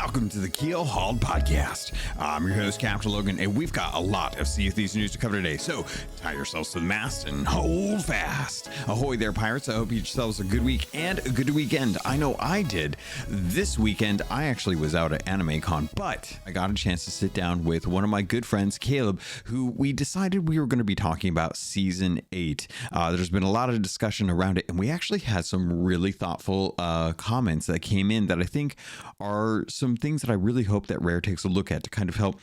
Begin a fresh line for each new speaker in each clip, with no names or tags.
welcome to the Keelhauled Podcast. I'm your host, CaptainLogun, and we've got a lot of Sea of Thieves news to cover today, so tie yourselves to the mast and hold fast. Ahoy there, pirates. I hope you yourselves a good week and a good weekend. I know I did. This weekend, I actually was out at AnimeCon, but I got a chance to sit down with one of my good friends, Caleb, who we decided we were going to be talking about Season 8. There's been a lot of discussion around it, and we actually had some really thoughtful comments that came in that I think are some things that I really hope that Rare takes a look at to kind of help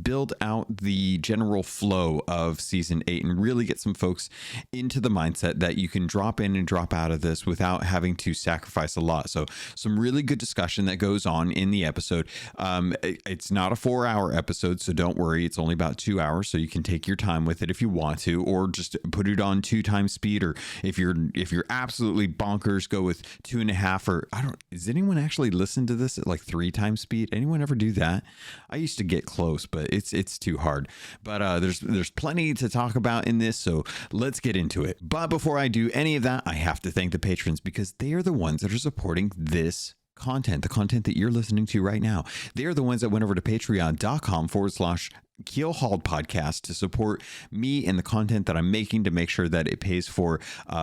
build out the general flow of Season 8 and really get some folks into the mindset that you can drop in and drop out of this without having to sacrifice a lot. So some really good discussion that goes on in the episode. It's not a 4-hour episode, so don't worry. It's only about 2 hours, so you can take your time with it if you want to, or just put it on 2 times speed, or if you're absolutely bonkers, go with 2.5, or does anyone actually listen to this at like 3 times speed? Anyone ever do that? I used to get close, but it's too hard. But there's plenty to talk about in this, so let's get into it. But before I do any of that, I have to thank the patrons, because they are the ones that are supporting this content, the content that you're listening to right now. They're the ones that went over to patreon.com/Keelhauled Podcast to support me and the content that I'm making, to make sure that it pays for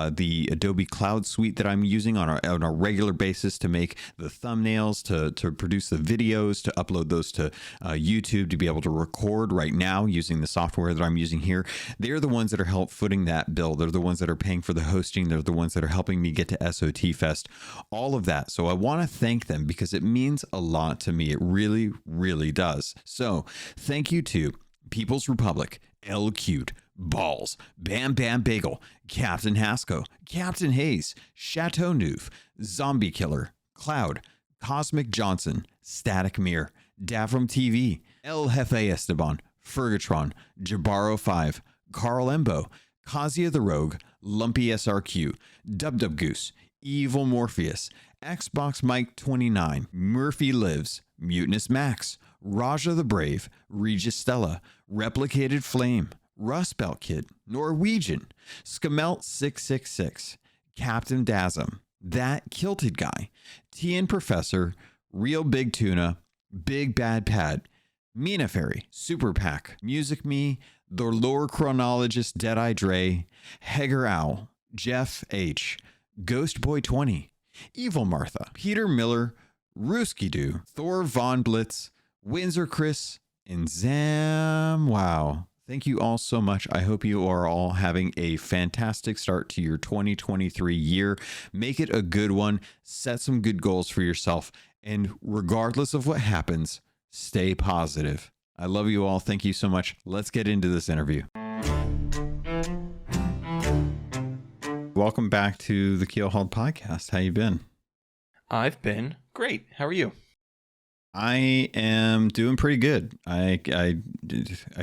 the Adobe Cloud suite that I'm using on a regular basis to make the thumbnails, to produce the videos, to upload those to YouTube, to be able to record right now using the software that I'm using here. They're the ones that are help footing that bill. They're the ones that are paying for the hosting. They're the ones that are helping me get to SOT Fest, all of that. So I want to thank them because it means a lot to me. It really, really does. So thank you to People's Republic, L Cute, Balls, Bam Bam Bagel, Captain Hasco, Captain Hayes, Chateau Neuf, Zombie Killer, Cloud, Cosmic Johnson, Static Mirror, Davram TV, El Jefe Esteban, Fergatron, Jabaro 5, Carl Embo, Kazia the Rogue, Lumpy SRQ, Dub Dub Goose, Evil Morpheus, Xbox Mike 29, Murphy Lives, Mutinous Max, Raja the Brave, Regis Stella, Replicated Flame, Rust Belt Kid, Norwegian, Skamelt 666, Captain Dasm, That Kilted Guy, TN Professor, Real Big Tuna, Big Bad Pad, Mina Fairy, Super Pack, Music Me, The Lore Chronologist Deadeye Dre, Heger Owl, Jeff H, Ghost Boy 20, Evil Martha, Peter Miller, Ruski Doo, Thor Von Blitz, Windsor Chris, and Zam. Wow. Thank you all so much. I hope you are all having a fantastic start to your 2023 year. Make it a good one. Set some good goals for yourself. And regardless of what happens, stay positive. I love you all. Thank you so much. Let's get into this interview. Welcome back to the Keelhauled Podcast. How you been?
I've been great. How are you?
I am doing pretty good. I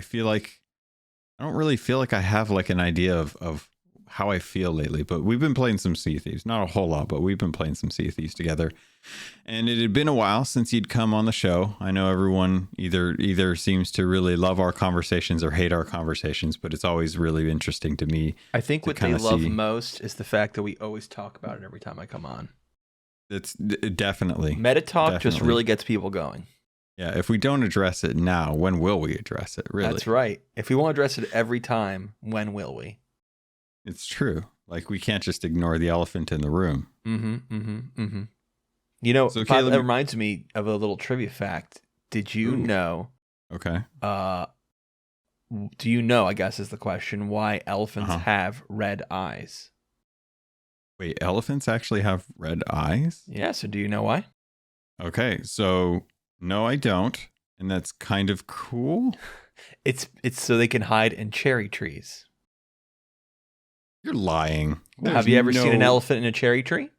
feel like I don't really feel like I have like an idea of how I feel lately, but we've been playing some Sea of Thieves. Not a whole lot, but we've been playing some Sea of Thieves together. And it had been a while since you'd come on the show. I know everyone either seems to really love our conversations or hate our conversations, but it's always really interesting to me.
I think what they love most is the fact that we always talk about it every time I come on.
It's definitely.
Meta talk just really gets people going.
Yeah, if we don't address it now, when will we address it, really?
That's right. If we won't address it every time, when will we?
It's true. Like, we can't just ignore the elephant in the room.
You know, so Caleb, that reminds me of a little trivia fact. Did you know...
Okay.
Do you know, I guess is the question, why elephants have red eyes?
Wait, elephants actually have red eyes?
Yeah, so do you know why?
Okay, so no, I don't. And that's kind of cool.
It's so they can hide in cherry trees.
You're lying.
Have you ever seen an elephant in a cherry tree?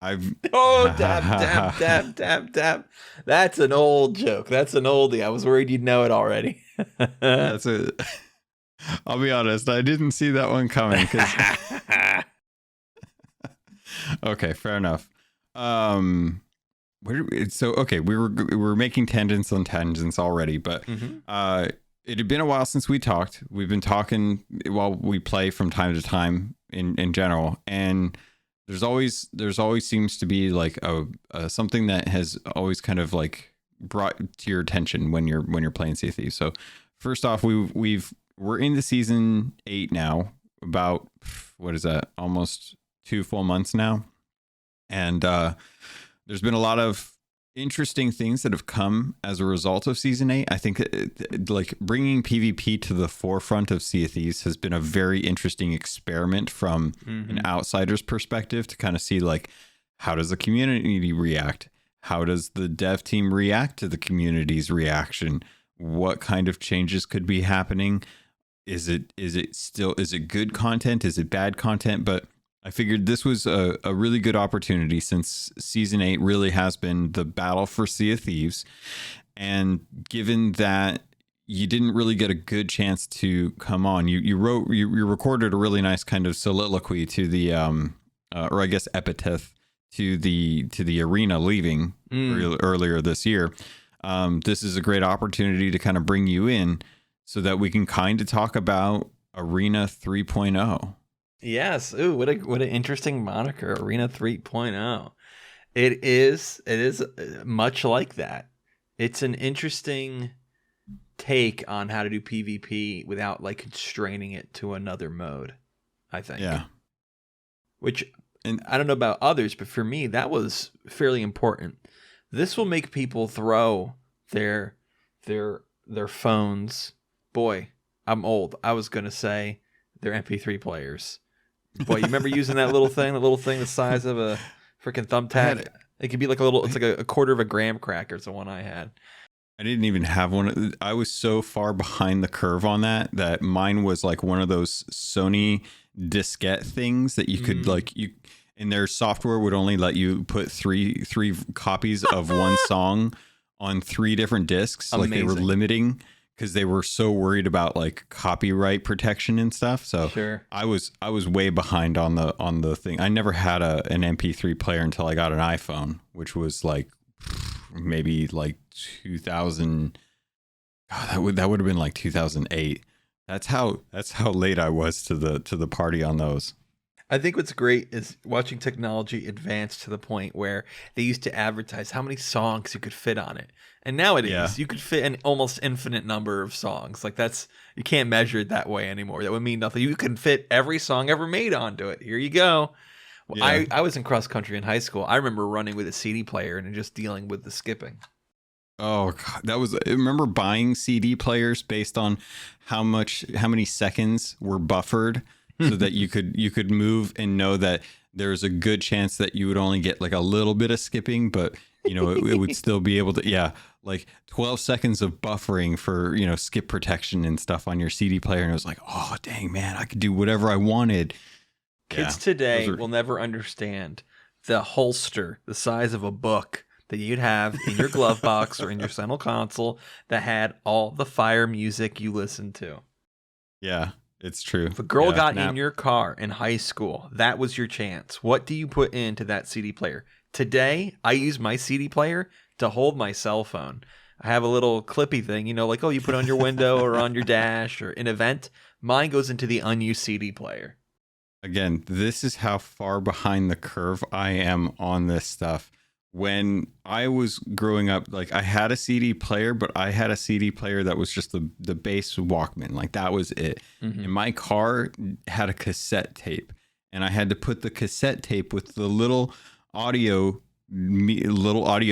Oh, dab. That's an old joke. That's an oldie. I was worried you'd know it already.
That's it. I'll be honest, I didn't see that one coming. Okay, fair enough. We were making tangents on tangents already, but it had been a while since we talked. We've been talking while we play from time to time in general, and there's always seems to be like a something that has always kind of like brought to your attention when you're playing Sea of Thieves. So first off, we're into season 8 now, about, what is that, almost 2 full months now, and there's been a lot of interesting things that have come as a result of season 8. I think like bringing PvP to the forefront of Sea of Thieves has been a very interesting experiment from an outsider's perspective, to kind of see like, how does the community react? How does the dev team react to the community's reaction? What kind of changes could be happening? Is it good content? Is it bad content? But I figured this was a really good opportunity, since season 8 really has been the battle for Sea of Thieves. And given that you didn't really get a good chance to come on, you recorded a really nice kind of soliloquy to the, or I guess epitaph to the arena leaving earlier this year. This is a great opportunity to kind of bring you in so that we can kind of talk about Arena 3.0.
Yes. Ooh, what an interesting moniker, Arena 3.0. It is much like that. It's an interesting take on how to do PvP without like constraining it to another mode, I think.
Yeah.
Which, and I don't know about others, but for me, that was fairly important. This will make people throw their phones. Boy, I'm old. I was going to say they're MP3 players. Boy, you remember using that little thing the size of a freaking thumbtack? It could be like it's like a quarter of a graham cracker. It's the one I had.
I didn't even have one. I was so far behind the curve on that mine was like one of those Sony diskette things that you could and their software would only let you put three copies of one song on 3 different discs.
Amazing.
Like they were limiting, because they were so worried about like copyright protection and stuff. So
sure.
I was way behind on the thing. I never had an MP3 player until I got an iPhone, which was like maybe like 2000. God, that would have been like 2008. That's how late I was to the party on those.
I think what's great is watching technology advance to the point where they used to advertise how many songs you could fit on it. And nowadays, you could fit an almost infinite number of songs. Like you can't measure it that way anymore. That would mean nothing. You can fit every song ever made onto it. Here you go. Well, I was in cross country in high school. I remember running with a CD player and just dealing with the skipping.
Oh God, I remember buying CD players based on how many seconds were buffered, so that you could move and know that there's a good chance that you would only get like a little bit of skipping, but it would still be able to, like 12 seconds of buffering for, skip protection and stuff on your CD player. And it was like, oh dang man, I could do whatever I wanted.
Kids today will never understand the holster the size of a book that you'd have in your glove box or in your center console that had all the fire music you listened to.
Yeah. It's true.
If a girl got in your car in high school, that was your chance. What do you put into that CD player? Today, I use my CD player to hold my cell phone. I have a little clippy thing, like, you put on your window or on your dash or an event. Mine goes into the unused CD player.
Again, this is how far behind the curve I am on this stuff. When I was growing up, like I had a CD player, but I had a CD player that was just the base Walkman. Like that was it. Mm-hmm. And my car had a cassette tape, and I had to put the cassette tape with the little audio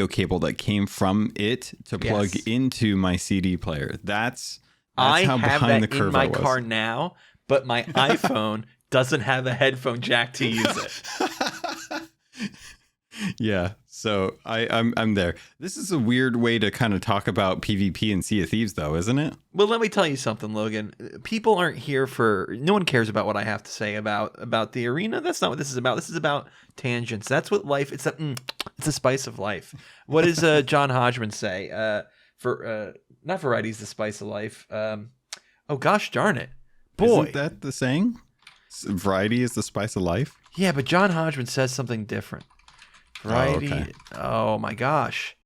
cable that came from it to plug into my CD player. That's how behind the curve I was. I have that in my car now, but my iPhone doesn't have a headphone jack to use it. Yeah, so I'm there. This is a weird way to kind of talk about PvP and Sea of Thieves, though, isn't it?
Well, let me tell you something, Logan. People aren't here no one cares about what I have to say about the arena. That's not what this is about. This is about tangents. That's what life. It's the spice of life. What does John Hodgman say? Not variety's the spice of life. Oh gosh darn it, boy!
Isn't that the saying? Variety is the spice of life.
Yeah, but John Hodgman says something different. Variety. Oh, okay. Oh my gosh.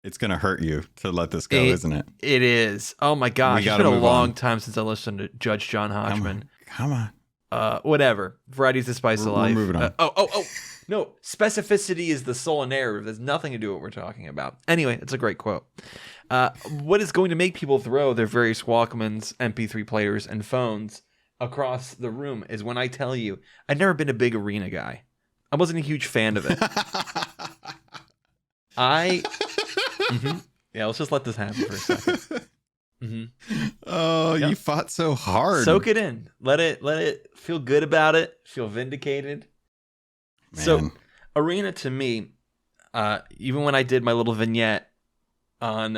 It's going to hurt you to let this go, isn't it?
It is. Oh my gosh. It's been a long time since I listened to Judge John Hodgman.
Come on.
Whatever. Variety's the spice of life.
We're moving on.
No, specificity is the sole narrative. There's nothing to do with what we're talking about. Anyway, it's a great quote. What is going to make people throw their various Walkmans, MP3 players, and phones across the room is when I tell you, I've never been a big arena guy. I wasn't a huge fan of it. Yeah, let's just let this happen for a second.
Oh, you fought so hard.
Soak it in. Let it feel good about it. Feel vindicated.
Man.
So, arena to me, even when I did my little vignette on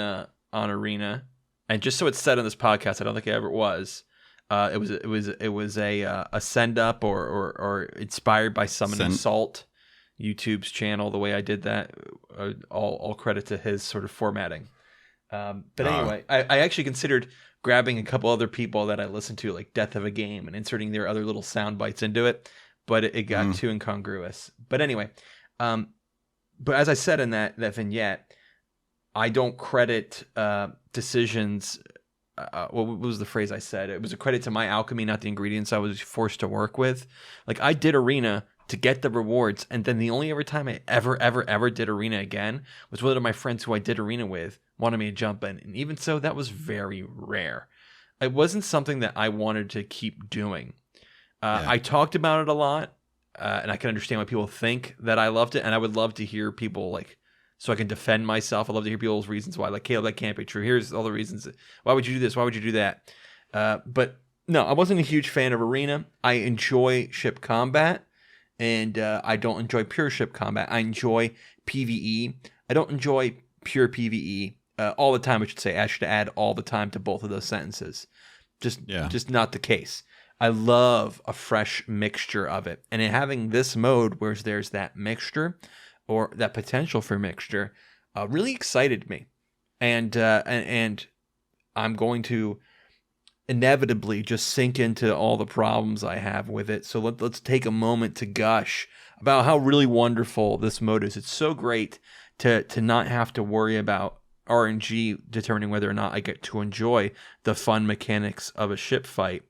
arena, and just so it's said on this podcast, I don't think it ever was. It was a send up or inspired by Summon and Salt, YouTube's channel. The way I did that, all credit to his sort of formatting. But anyway, I actually considered grabbing a couple other people that I listened to, like Death of a Game, and inserting their other little sound bites into it, but it got too incongruous. But anyway, but as I said in that vignette, I don't credit decisions. What was the phrase I said? It was a credit to my alchemy, not the ingredients I was forced to work with. Like, I did arena to get the rewards, and then the only ever time I ever did arena again was one of my friends who I did arena with wanted me to jump in, and even so, that was very rare. It wasn't something that I wanted to keep doing. I talked about it a lot, and I can understand why people think that I loved it, and I would love to hear people, like, so I can defend myself. I love to hear people's reasons why. Like, Caleb, that can't be true. Here's all the reasons. Why would you do this? Why would you do that? But no, I wasn't a huge fan of arena. I enjoy ship combat, and I don't enjoy pure ship combat. I enjoy PvE. I don't enjoy pure PvE all the time, I should say. I should add all the time to both of those sentences. Just not the case. I love a fresh mixture of it. And in having this mode where there's that mixture, or that potential for mixture, really excited me. And I'm going to inevitably just sink into all the problems I have with it. So let's take a moment to gush about how really wonderful this mode is. It's so great to not have to worry about RNG determining whether or not I get to enjoy the fun mechanics of a ship fight.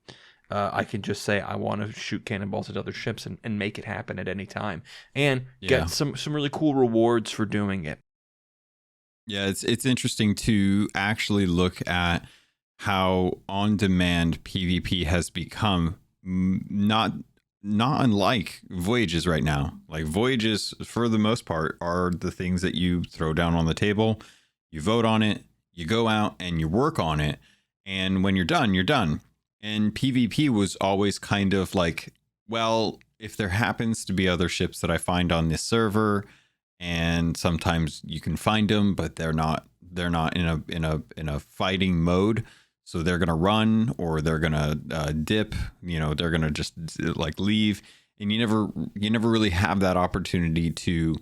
I can just say I want to shoot cannonballs at other ships and make it happen at any time, and get some really cool rewards for doing it.
Yeah, it's interesting to actually look at how on-demand PvP has become, not unlike voyages right now. Like, voyages, for the most part, are the things that you throw down on the table, you vote on it, you go out and you work on it, and when you're done, you're done. And PvP was always kind of like, well, if there happens to be other ships that I find on this server, and sometimes you can find them, but they're not in a fighting mode, so they're gonna run or they're gonna dip. They're gonna just like leave, and you never really have that opportunity to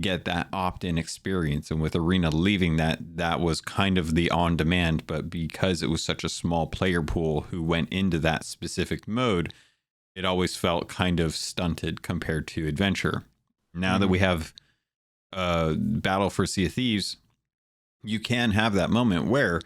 get that opt-in experience. And with arena leaving, that was kind of the on-demand, but because it was such a small player pool who went into that specific mode, it always felt kind of stunted compared to adventure. Now that we have Battle for Sea of Thieves, you can have that moment where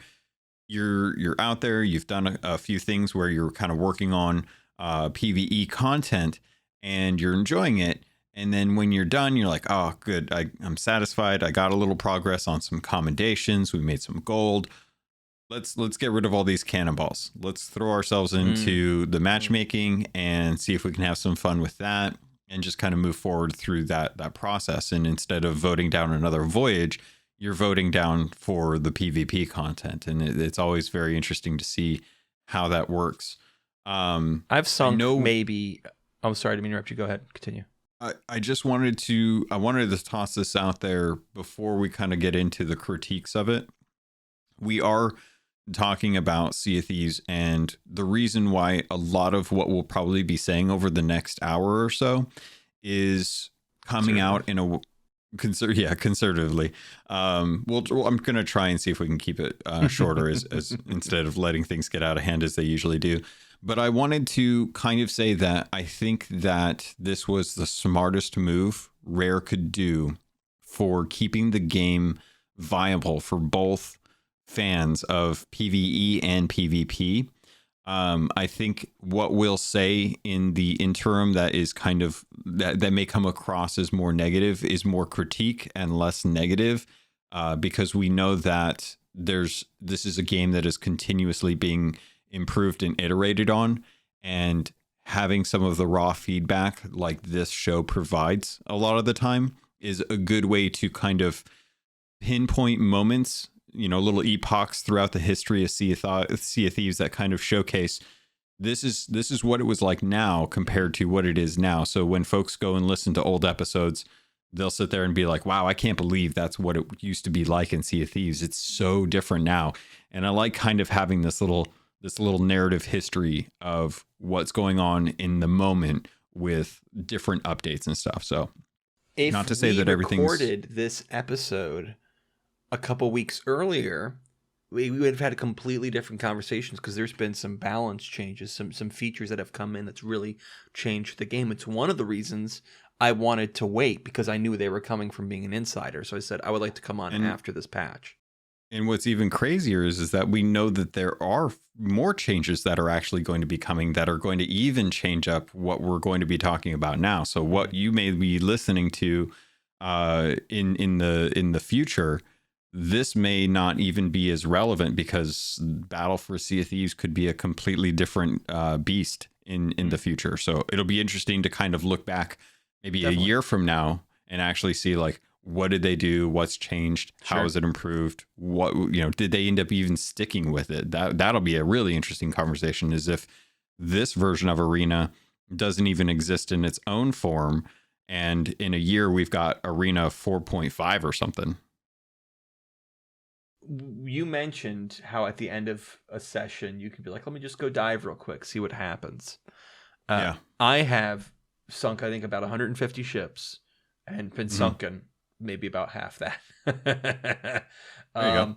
you're out there, you've done a few things where you're kind of working on PvE content and you're enjoying it. And then when you're done, you're like, oh, good. I'm satisfied. I got a little progress on some commendations. We made some gold. Let's get rid of all these cannonballs. Let's throw ourselves into the matchmaking and see if we can have some fun with that, and just kind of move forward through that process. And instead of voting down another voyage, you're voting down for the PvP content. And it's always very interesting to see how that works.
I've sunk maybe... I'm sorry to interrupt you. Go ahead. Continue.
I just wanted to toss this out there before we kind of get into the critiques of it. We are talking about Sea of Thieves, and the reason why a lot of what we'll probably be saying over the next hour or so is coming out in a conservatively. I'm going to try and see if we can keep it shorter as instead of letting things get out of hand as they usually do. But I wanted to kind of say that I think that this was the smartest move Rare could do for keeping the game viable for both fans of PvE and PvP. I think what we'll say in the interim that is kind of that may come across as more negative is more critique and less negative, because we know that this is a game that is continuously being improved and iterated on, and having some of the raw feedback like this show provides a lot of the time is a good way to kind of pinpoint moments, little epochs throughout the history of Sea of Thieves that kind of showcase this is what it was like now compared to what it is now. So when folks go and listen to old episodes, they'll sit there and be like, wow, I can't believe that's what it used to be like in Sea of Thieves. It's so different now. And I like kind of having this little narrative history of what's going on in the moment with different updates and stuff. So
if
not to say that everything's
recorded this episode a couple weeks earlier, we would have had completely different conversations, because there's been some balance changes, some features that have come in that's really changed the game. It's one of the reasons I wanted to wait, because I knew they were coming from being an insider. So I said I would like to come on after this patch.
And what's even crazier is that we know that there are more changes that are actually going to be coming that are going to even change up what we're going to be talking about now. So what you may be listening to in the future, this may not even be as relevant, because Battle for Sea of Thieves could be a completely different beast in the future. So it'll be interesting to kind of look back maybe a year from now and actually see, like, what did they do? What's changed? How has it improved? What, did they end up even sticking with it? That'll be a really interesting conversation, is if this version of Arena doesn't even exist in its own form, and in a year we've got Arena 4.5 or something.
You mentioned how at the end of a session you could be like, let me just go dive real quick, see what happens. I have sunk, I think, about 150 ships and been sunken maybe about half that.
There you go.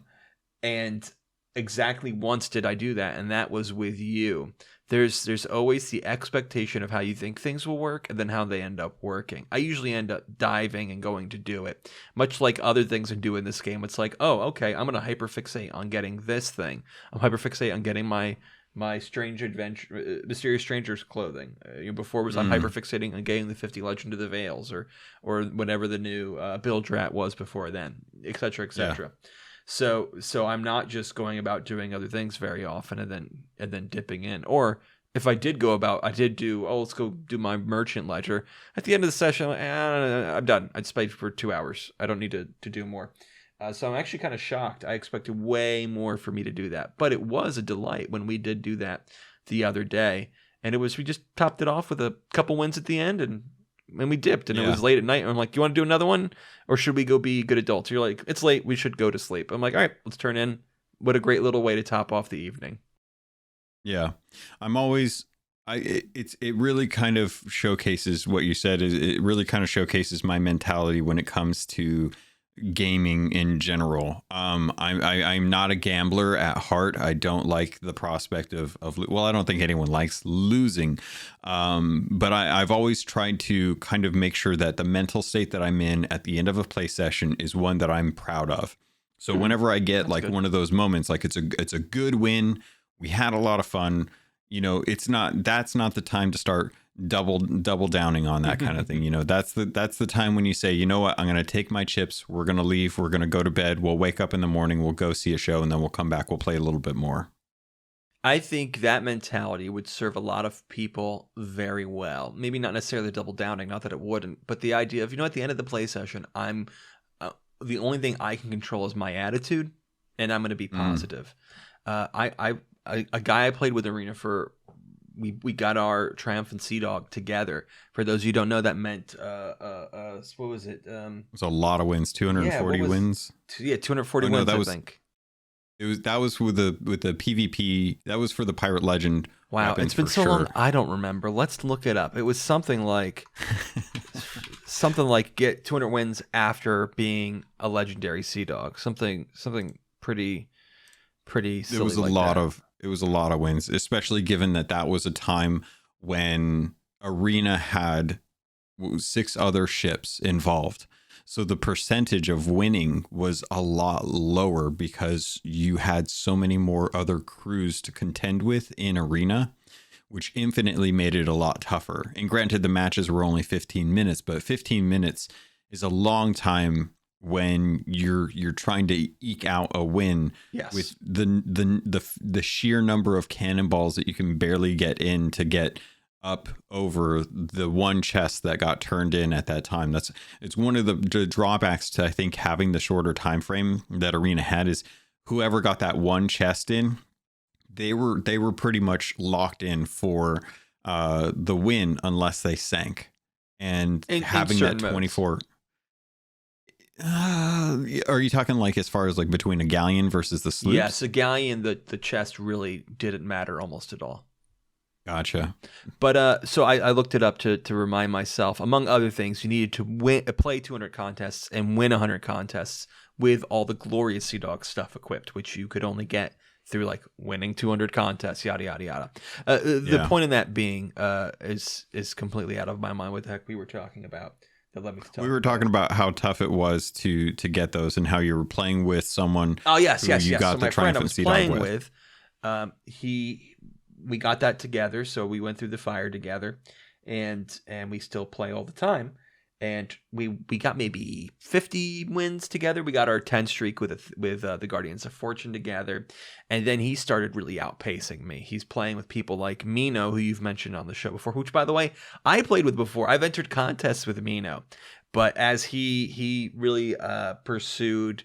And exactly once did I do that, and that was with you. There's always the expectation of how you think things will work and then how they end up working. I usually end up diving and going to do it. Much like other things I do in this game, it's like, oh, okay, I'm going to hyperfixate on getting this thing. I'm hyperfixate on getting my strange adventure, mysterious strangers clothing. Before it was I'm hyperfixating on getting the 50 Legend of the Veils, or whatever the new build rat was before then, etc., etc. Yeah. So I'm not just going about doing other things very often and then dipping in. Or if I did let's go do my merchant ledger. At the end of the session, I'm done. I'd played for 2 hours. I don't need to do more. So I'm actually kind of shocked. I expected way more for me to do that. But it was a delight when we did do that the other day. And we just topped it off with a couple wins at the end, and we dipped, and it was late at night. And I'm like, you want to do another one? Or should we go be good adults? You're like, it's late. We should go to sleep. I'm like, all right, let's turn in. What a great little way to top off the evening.
Yeah. It really kind of showcases what you said. It really kind of showcases my mentality when it comes to gaming in general. I'm not a gambler at heart. I don't like the prospect of I don't think anyone likes losing. But I've always tried to kind of make sure that the mental state that I'm in at the end of a play session is one that I'm proud of. So whenever I get one of those moments, like it's a good win, we had a lot of fun, that's not the time to start double downing on that kind of thing. That's the time when you say, you know what, I'm going to take my chips. We're going to leave. We're going to go to bed. We'll wake up in the morning. We'll go see a show, and then we'll come back. We'll play a little bit more.
I think that mentality would serve a lot of people very well. Maybe not necessarily double downing, not that it wouldn't, but the idea of, at the end of the play session, I'm the only thing I can control is my attitude, and I'm going to be positive. A guy I played with Arena for, we got our Triumphant Sea Dog together. For those of you who don't know, that meant what was it? It
was a lot of wins, 240 wins.
240 wins. I think
that was with the PvP. That was for the Pirate Legend.
Wow, it's been so long. I don't remember. Let's look it up. It was something like get 200 wins after being a legendary Sea Dog. Something pretty silly.
It was It was a lot of wins, especially given that was a time when Arena had 6 other ships involved. So the percentage of winning was a lot lower because you had so many more other crews to contend with in arena, which infinitely made it a lot tougher. And granted, the matches were only 15 minutes, but 15 minutes is a long time when you're trying to eke out a win.
Yes.
With the sheer number of cannonballs that you can barely get in to get up over the one chest that got turned in at that time. It's one of the drawbacks to, I think, having the shorter time frame that arena had, is whoever got that one chest in, they were pretty much locked in for the win unless they sank. And having that 24 are you talking like as far as like between a galleon versus the sloops?
Yes, a galleon, the chest really didn't matter almost at all.
Gotcha.
But so I looked it up to remind myself, among other things, you needed to play 200 contests and win 100 contests with all the glorious Sea Dog stuff equipped, which you could only get through like winning 200 contests, yada yada yada. The point in that being is completely out of my mind. What the heck we were talking about?
We were talking about how tough it was to get those, and how you were playing with someone.
Oh yes.
Got
so
the
my friend I was
Sea
playing
Dog
with, we got that together, so we went through the fire together, and we still play all the time. And we got maybe 50 wins together. We got our 10 streak with the Guardians of Fortune together, and then he started really outpacing me. He's playing with people like Mino, who you've mentioned on the show before, which, by the way, I played with before. I've entered contests with Mino, but as he really pursued,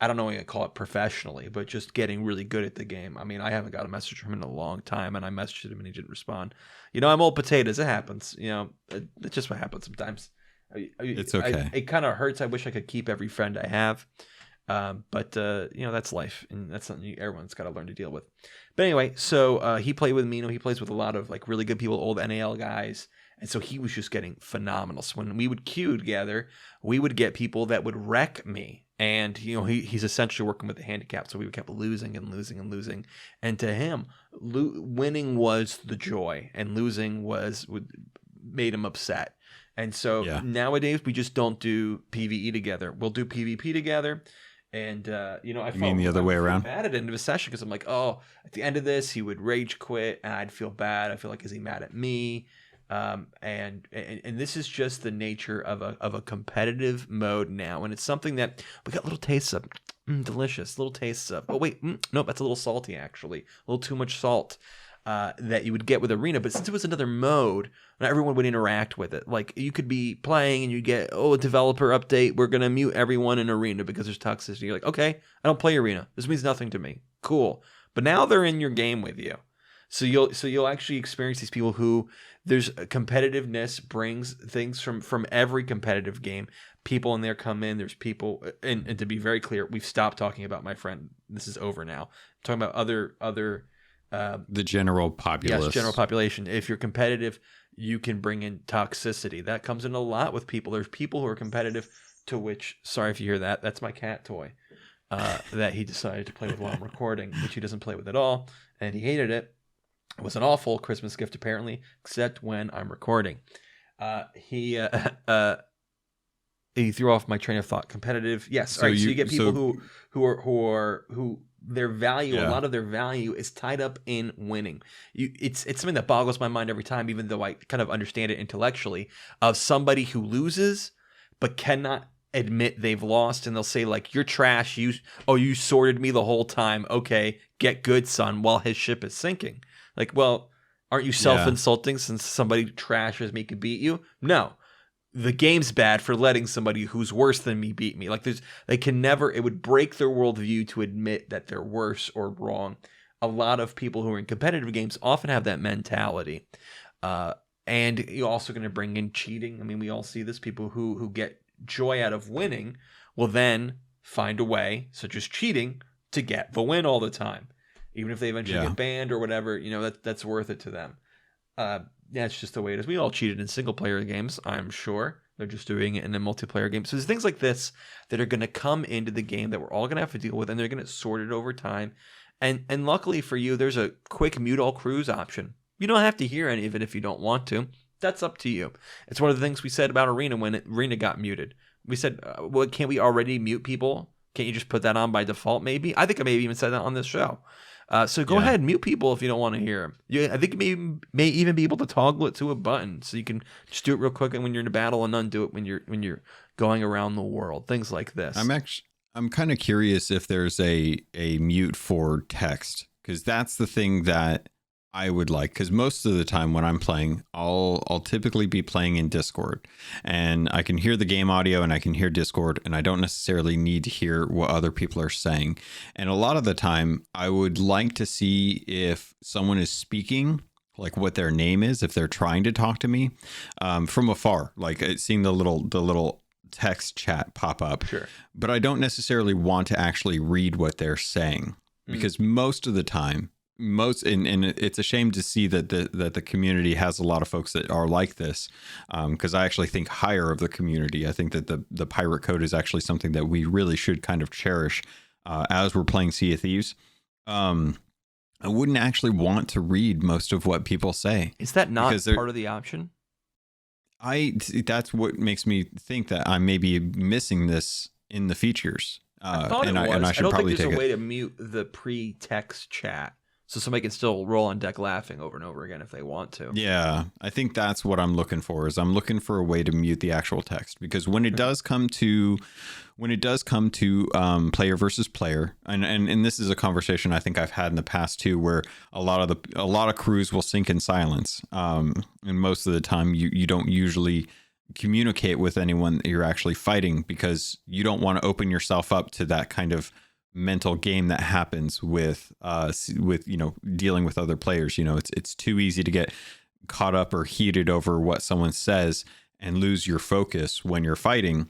I don't know what you call it professionally, but just getting really good at the game. I mean, I haven't got a message from him in a long time, and I messaged him and he didn't respond. I'm old potatoes. It happens. It's just what happens sometimes.
It's okay.
It kind of hurts. I wish I could keep every friend I have. But that's life, and that's something everyone's got to learn to deal with. But anyway, so he played with Mino. He plays with a lot of like really good people, old NAL guys. And so he was just getting phenomenal. So when we would queue together, we would get people that would wreck me. And, he's essentially working with the handicap. So we kept losing and losing and losing. And to him, winning was the joy, and losing made him upset. And so nowadays we just don't do PvE together. We'll do PvP together. And, I
mean the other way around?
Bad at the end of a session because I'm like, oh, at the end of this, he would rage quit and I'd feel bad. I feel like, is he mad at me? And this is just the nature of a competitive mode now, and it's something that we got little tastes of. Delicious little tastes of. Oh wait, nope, that's a little salty actually. A little too much salt that you would get with Arena. But since it was another mode, not everyone would interact with it. Like you could be playing and you get a developer update. We're gonna mute everyone in Arena because there's toxicity. You're like, okay, I don't play Arena. This means nothing to me. Cool. But now they're in your game with you. So you'll actually experience these people who there's competitiveness brings things from every competitive game. People in there come in. There's people, and to be very clear, we've stopped talking about my friend. This is over now. I'm talking about other
the general populace.
Yes, general population. If you're competitive, you can bring in toxicity. That comes in a lot with people. There's people who are competitive to which, sorry if you hear that, that's my cat toy that he decided to play with while I'm recording, which he doesn't play with at all, and he hated it. It was an awful Christmas gift, apparently, except when I'm recording. He threw off my train of thought. Competitive, yes. So, you get people who their value, a lot of their value is tied up in winning. It's something that boggles my mind every time, even though I kind of understand it intellectually. Of somebody who loses but cannot admit they've lost, and they'll say like, "You're trash. You sorted me the whole time. Okay, get good, son." While his ship is sinking. Like, well, aren't you self-insulting since somebody trashes me could beat you? No. The game's bad for letting somebody who's worse than me beat me. Like, it would break their worldview to admit that they're worse or wrong. A lot of people who are in competitive games often have that mentality. And you're also going to bring in cheating. I mean, we all see this. People who get joy out of winning will then find a way, such as cheating, to get the win all the time. Even if they eventually get banned or whatever, that's worth it to them. That's just the way it is. We all cheated in single-player games, I'm sure. They're just doing it in a multiplayer game. So there's things like this that are going to come into the game that we're all going to have to deal with, and they're going to sort it over time. And luckily for you, there's a quick mute all crews option. You don't have to hear any of it if you don't want to. That's up to you. It's one of the things we said about Arena when Arena got muted. We said, well, can't we already mute people? Can't you just put that on by default, maybe? I think I maybe even said that on this show. So go ahead and mute people if you don't want to hear them. I think you may even be able to toggle it to a button, so you can just do it real quick and when you're in a battle, and undo it when you're going around the world. Things like this.
I'm kind of curious if there's a mute for text, because that's the thing that I would like, because most of the time when I'm playing, I'll typically be playing in Discord, and I can hear the game audio and I can hear Discord, and I don't necessarily need to hear what other people are saying. And a lot of the time I would like to see if someone is speaking, like what their name is, if they're trying to talk to me from afar, like seeing the little text chat pop up.
Sure.
But I don't necessarily want to actually read what they're saying, because most of the time, and it's a shame to see that the community has a lot of folks that are like this, because I actually think higher of the community. I think that the pirate code is actually something that we really should kind of cherish as we're playing Sea of Thieves. I wouldn't actually want to read most of what people say.
Is that not part of the option?
That's what makes me think that I may be missing this in the features.
I thought it was. I don't think there's a way to mute the pre-text chat, so somebody can still roll on deck laughing over and over again if they want to.
Yeah, I think that's what I'm looking for. Is I'm looking for a way to mute the actual text, because when it does come to player versus player, and this is a conversation I think I've had in the past too, where a lot of crews will sink in silence, and most of the time you don't usually communicate with anyone that you're actually fighting, because you don't want to open yourself up to that kind of mental game that happens with dealing with other players. It's too easy to get caught up or heated over what someone says and lose your focus when you're fighting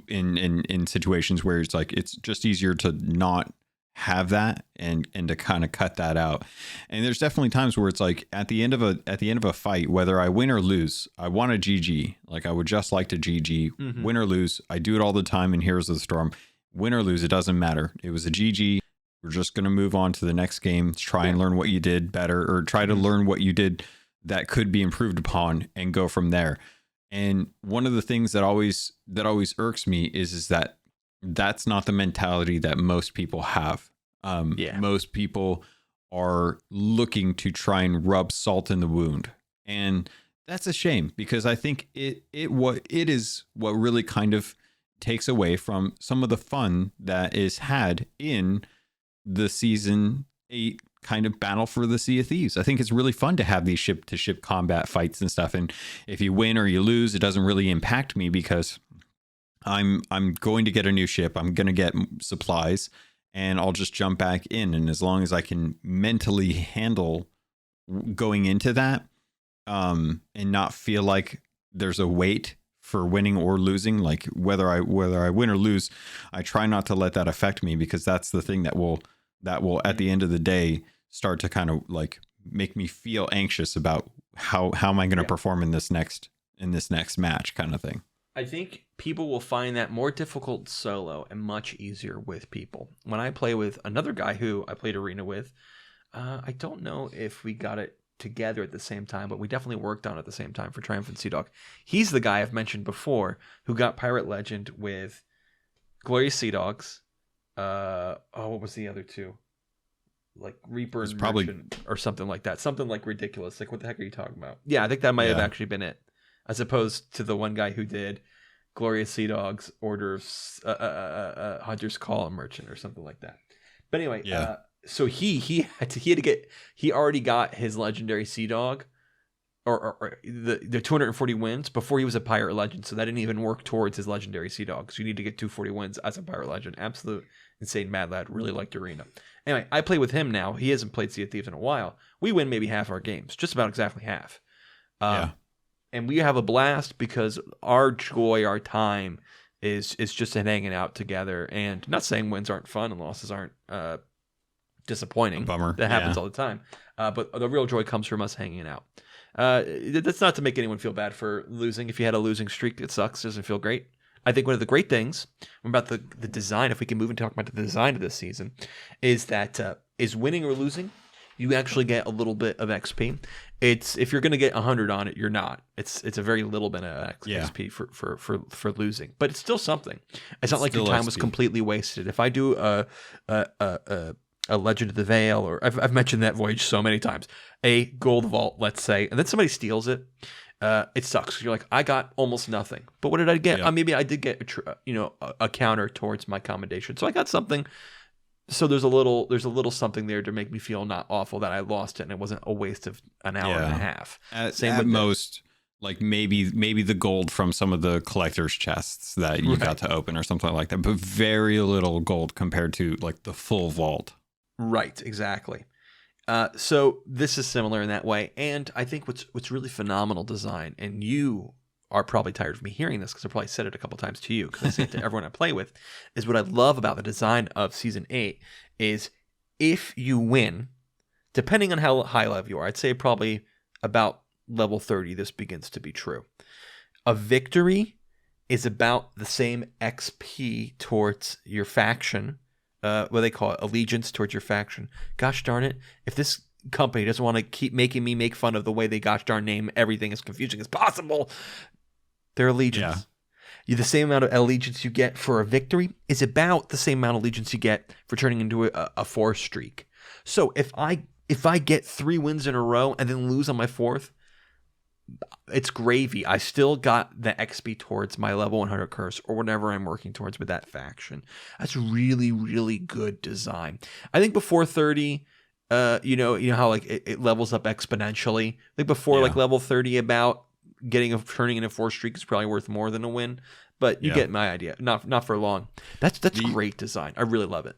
in situations where it's like it's just easier to not have that and to kind of cut that out. And there's definitely times where it's like at the end of a fight, whether I win or lose, I want a GG. Like I would just like to GG, win or lose. I do it all the time in Heroes of the Storm. Win or lose, it doesn't matter. It was a GG. We're just going to move on to the next game, try and learn what you did better, or try to learn what you did that could be improved upon, and go from there. And one of the things that always irks me is that that's not the mentality that most people have. Most people are looking to try and rub salt in the wound, and that's a shame, because I think it is what really kind of takes away from some of the fun that is had in the season 8 kind of battle for the Sea of Thieves. I think it's really fun to have these ship to ship combat fights and stuff. And if you win or you lose, it doesn't really impact me, because I'm going to get a new ship. I'm going to get supplies, and I'll just jump back in. And as long as I can mentally handle going into that, and not feel like there's a weight for winning or losing, like whether I win or lose, I try not to let that affect me, because that's the thing that will at the end of the day start to kind of like make me feel anxious about how am I going to perform in this next match, kind of thing.
I think people will find that more difficult solo and much easier with people. When I play with another guy who I played Arena with, I don't know if we got it together at the same time, but we definitely worked on it at the same time for Triumphant Sea Dog. He's the guy I've mentioned before who got Pirate Legend with Glorious Sea Dogs. What was the other two? Like Reaper and Merchant or something like that. Something like ridiculous. Like, what the heck are you talking about? Yeah, I think that might have actually been it, as opposed to the one guy who did Glorious Sea Dogs, Order of Hunter's Call, and Merchant or something like that. But anyway, so he already got his legendary Sea Dog, or the 240 wins before he was a Pirate Legend, so that didn't even work towards his legendary Sea Dog. So you need to get 240 wins as a Pirate Legend. Absolute insane mad lad. Really liked Arena. Anyway, I play with him now. He hasn't played Sea of Thieves in a while. We win maybe half our games, just about exactly half. And we have a blast, because our joy, our time is just in hanging out together. And not saying wins aren't fun and losses aren't disappointing.
Bummer.
That happens all the time. But the real joy comes from us hanging out. That's not to make anyone feel bad for losing. If you had a losing streak, it sucks. It doesn't feel great. I think one of the great things about the design, if we can move and talk about the design of this season, is that is winning or losing, you actually get a little bit of XP. it's if you're going to get 100 on it, you're not. It's a very little bit of XP for losing, but it's still something. It's not like your time was completely wasted. If I do a Legend of the Veil, or I've mentioned that voyage so many times, a gold vault, let's say, and then somebody steals it. It sucks. You're like, I got almost nothing, but what did I get?
Yep.
Maybe I did get a counter towards my commendation, so I got something. So there's a little something there to make me feel not awful that I lost it and it wasn't a waste of an hour and a half.
Same at most, like maybe the gold from some of the collector's chests that you got to open or something like that, but very little gold compared to like the full vault.
Right, exactly. So this is similar in that way, and I think what's really phenomenal design, and you are probably tired of me hearing this because I probably said it a couple times to you because I say it to everyone I play with, is what I love about the design of Season 8 is if you win, depending on how high level you are, I'd say probably about level 30 this begins to be true. A victory is about the same XP towards your faction, what they call it, allegiance towards your faction. Gosh darn it, if this company doesn't want to keep making me make fun of the way they gosh darn name everything as confusing as possible, their allegiance. Yeah. The same amount of allegiance you get for a victory is about the same amount of allegiance you get for turning into a 4 streak. So if I get 3 wins in a row and then lose on my 4th, it's gravy. I still got the XP towards my level 100 curse or whatever I'm working towards with that faction. That's really, really good design. I think before 30, you know how like it levels up exponentially. I think before like level 30, about turning into 4 streak is probably worth more than a win. But you get my idea. Not for long. That's great design. I really love it.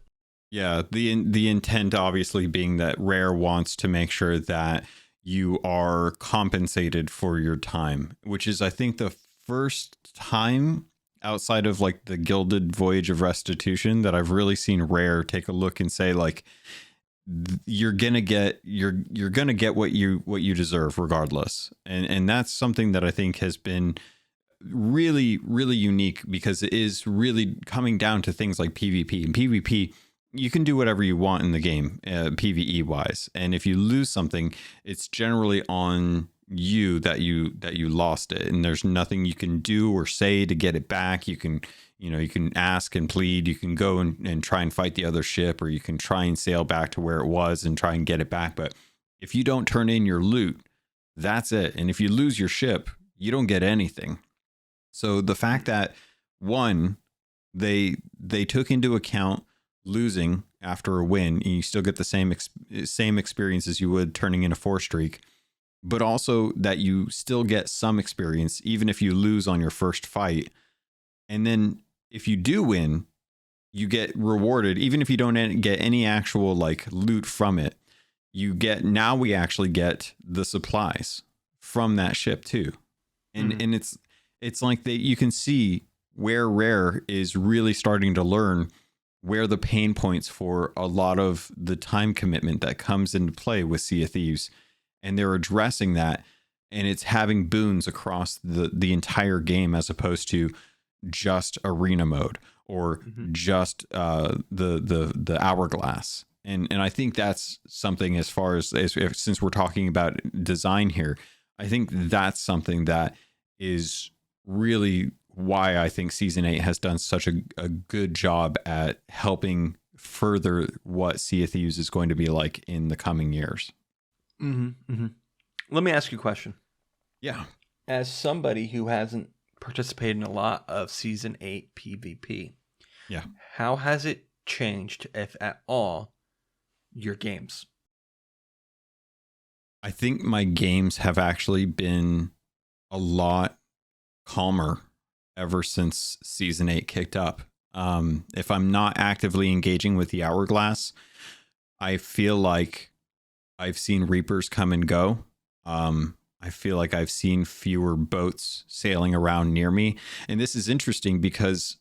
Yeah, the intent obviously being that Rare wants to make sure that you are compensated for your time, which is, I think, the first time outside of like the Gilded Voyage of Restitution that I've really seen Rare take a look and say like, you're gonna get what you deserve regardless, and that's something that I think has been really, really unique because it is really coming down to things like PvP. And PvP, you can do whatever you want in the game, PvE wise. And if you lose something, it's generally on you that you lost it, and there's nothing you can do or say to get it back. You can ask and plead. You can go and try and fight the other ship, or you can try and sail back to where it was and try and get it back. But if you don't turn in your loot, that's it. And if you lose your ship, you don't get anything. So the fact that they took into account losing after a win, and you still get the same experience as you would turning in a 4 streak, but also that you still get some experience even if you lose on your first fight. And then if you do win, you get rewarded even if you don't get any actual like loot from it. We actually get the supplies from that ship too. And it's like you can see where Rare is really starting to learn where the pain points for a lot of the time commitment that comes into play with Sea of Thieves. And they're addressing that, and it's having boons across the entire game as opposed to just arena mode or just the hourglass. And I think that's something as far as since we're talking about design here, I think that's something that is really why I think Season 8 has done such a good job at helping further what Sea of Thieves is going to be like in the coming years.
Let me ask you a question.
Yeah.
As somebody who hasn't participated in a lot of Season 8 PvP, how has it changed, if at all, your games?
I think my games have actually been a lot calmer ever since Season 8 kicked up. If I'm not actively engaging with the hourglass, I feel like I've seen Reapers come and go. I feel like I've seen fewer boats sailing around near me. And this is interesting because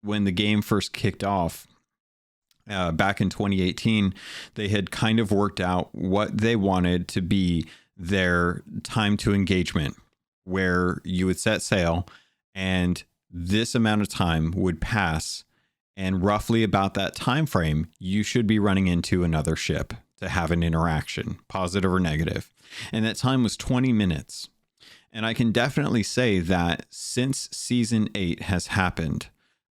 when the game first kicked off, back in 2018, they had kind of worked out what they wanted to be their time to engagement, where you would set sail and this amount of time would pass, and roughly about that time frame, you should be running into another ship to have an interaction, positive or negative. And that time was 20 minutes. And I can definitely say that since season 8 has happened,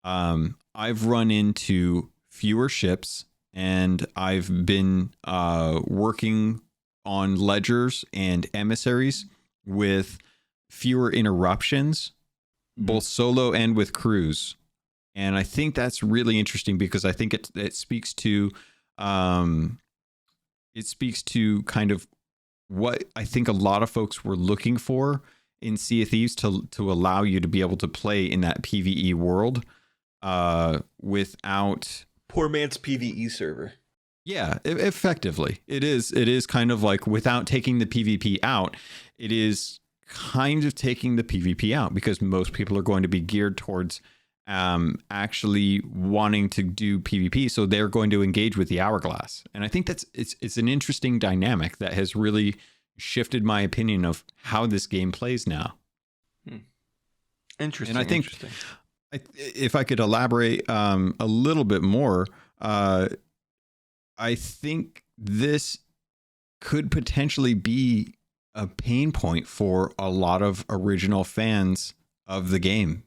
I've run into fewer ships, and I've been working on ledgers and emissaries with fewer interruptions, both solo and with crews. And I think that's really interesting because I think it speaks to kind of what I think a lot of folks were looking for in Sea of Thieves to allow you to be able to play in that PvE world without
poor man's PvE server.
Yeah, effectively. It is kind of like without taking the PvP out, it is kind of taking the PvP out because most people are going to be geared towards actually wanting to do PvP, so they're going to engage with the hourglass. And I think it's an interesting dynamic that has really shifted my opinion of how this game plays now.
Interesting.
And I think if I could elaborate a little bit more, I think this could potentially be a pain point for a lot of original fans of the game,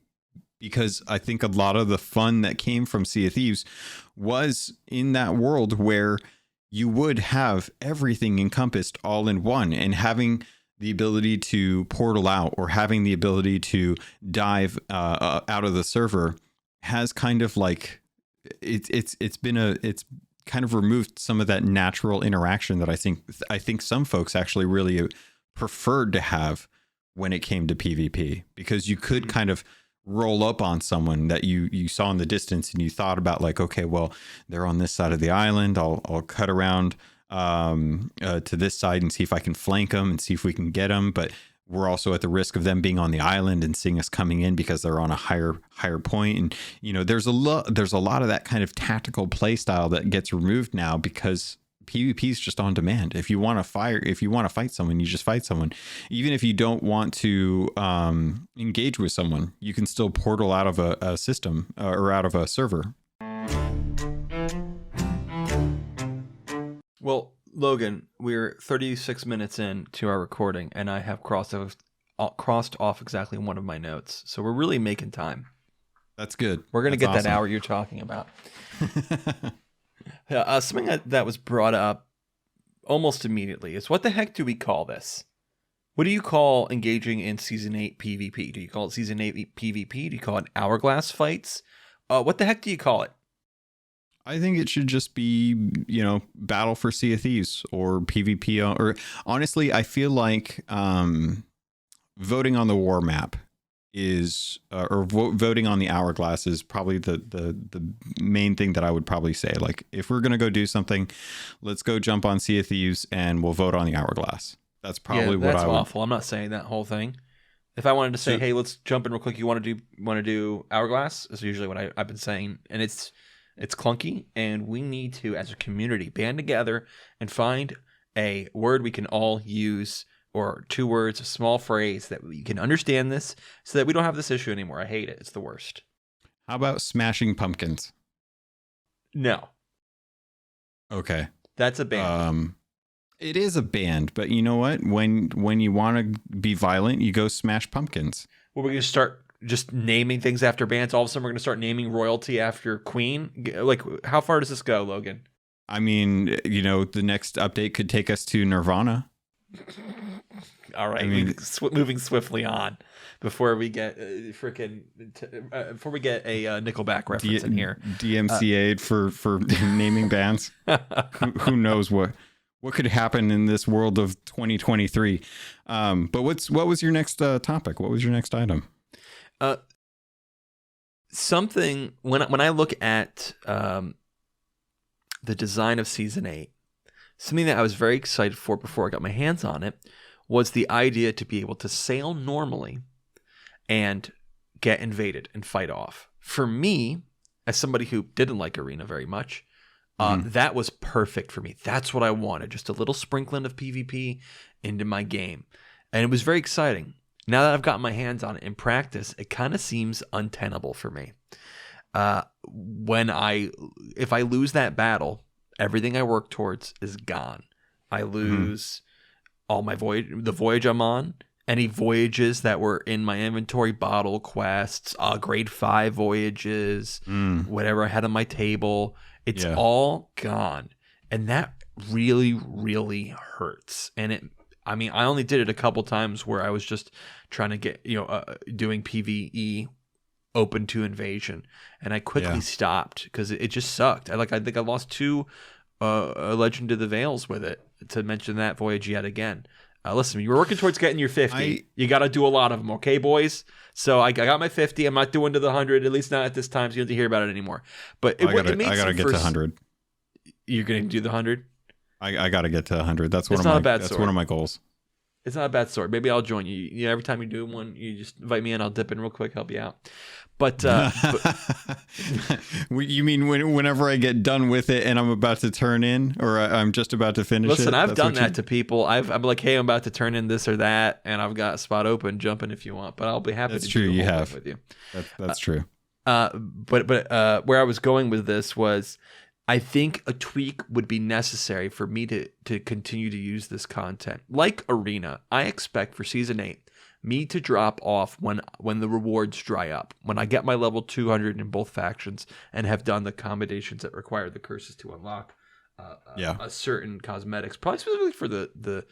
because I think a lot of the fun that came from Sea of Thieves was in that world where you would have everything encompassed all in one, and having the ability to portal out or having the ability to dive out of the server has kind of like it's kind of removed some of that natural interaction that I think some folks actually really preferred to have when it came to PvP, because you could kind of roll up on someone that you saw in the distance and you thought about like, okay, well, they're on this side of the island. I'll cut around to this side and see if I can flank them and see if we can get them. But we're also at the risk of them being on the island and seeing us coming in because they're on a higher point. And, you know, there's a lot of that kind of tactical play style that gets removed now because PvP is just on demand. If you want to fight someone, you just fight someone. Even if you don't want to engage with someone, you can still portal out of a system or out of a server.
Well, Logan, we're 36 minutes into our recording, and I have crossed off exactly one of my notes. So we're really making time.
That's good.
We're going to get
awesome.
That hour you're talking about. Something that was brought up almost immediately is, what the heck do we call this? What do you call engaging in Season 8 PvP? Do you call it Season 8 PvP? Do you call it hourglass fights? What the heck do you call it?
I think it should just be, you know, Battle for Sea of Thieves or PvP. Or honestly, I feel like voting on the war map is voting on the hourglass is probably the main thing that I would probably say. Like, if we're gonna go do something, let's go jump on Sea of Thieves and we'll vote on the hourglass. That's probably what I would.
That's awful. I'm not saying that whole thing. If I wanted to say, hey, let's jump in real quick, you want to do hourglass? Is usually what I've been saying, and it's clunky, and we need to, as a community, band together and find a word we can all use, or two words, a small phrase that we can understand this, so that we don't have this issue anymore. I hate it. It's the worst.
How about smashing pumpkins?
No.
Okay.
That's a band.
It is a band, but you know what? When you want to be violent, you go smash pumpkins.
Well, we're going to start just naming things after bands. All of a sudden, we're going to start naming royalty after Queen. Like, how far does this go, Logan?
I mean, you know, the next update could take us to Nirvana.
All right, moving swiftly on before we get before we get a Nickelback reference in here.
DMCA'd for naming bands. Who knows what could happen in this world of 2023? But what was your next topic? What was your next item?
Something when I look at the design of Season 8, something that I was very excited for before I got my hands on it was the idea to be able to sail normally and get invaded and fight off. For me, as somebody who didn't like Arena very much, that was perfect for me. That's what I wanted, just a little sprinkling of PvP into my game. And it was very exciting. Now that I've gotten my hands on it in practice, it kind of seems untenable for me. If I lose that battle, everything I work towards is gone. I lose all my the voyage I'm on, any voyages that were in my inventory, bottle quests, grade 5 voyages, whatever I had on my table. It's all gone. And that really, really hurts. And I only did it a couple times where I was just trying to get, doing PvE open to invasion. And I quickly stopped because it just sucked. I think I lost 2 Legend of the Veils with it, to mention that voyage yet again. Listen, you're working towards getting your 50. You got to do a lot of them, okay, boys? So I got my 50. I'm not doing to the 100, at least not at this time, so you don't have to hear about it anymore. But I got to get to 100. You're going to do the 100?
I got to get to 100. That's one of my goals.
It's not a bad story. Maybe I'll join you. Every time you do one, you just invite me in. I'll dip in real quick, help you out. But
you mean whenever I get done with it and I'm about to turn in, or I'm just about to finish it?
Listen, I've done that to people. I'm like, hey, I'm about to turn in this or that, and I've got a spot open. Jump in if you want, but I'll be happy to do the whole thing with you.
That's true.
But where I was going with this was, I think a tweak would be necessary for me to continue to use this content. Like Arena, I expect for Season 8, me to drop off when the rewards dry up. When I get my level 200 in both factions and have done the accommodations that require the curses to unlock a certain cosmetics. Probably specifically for the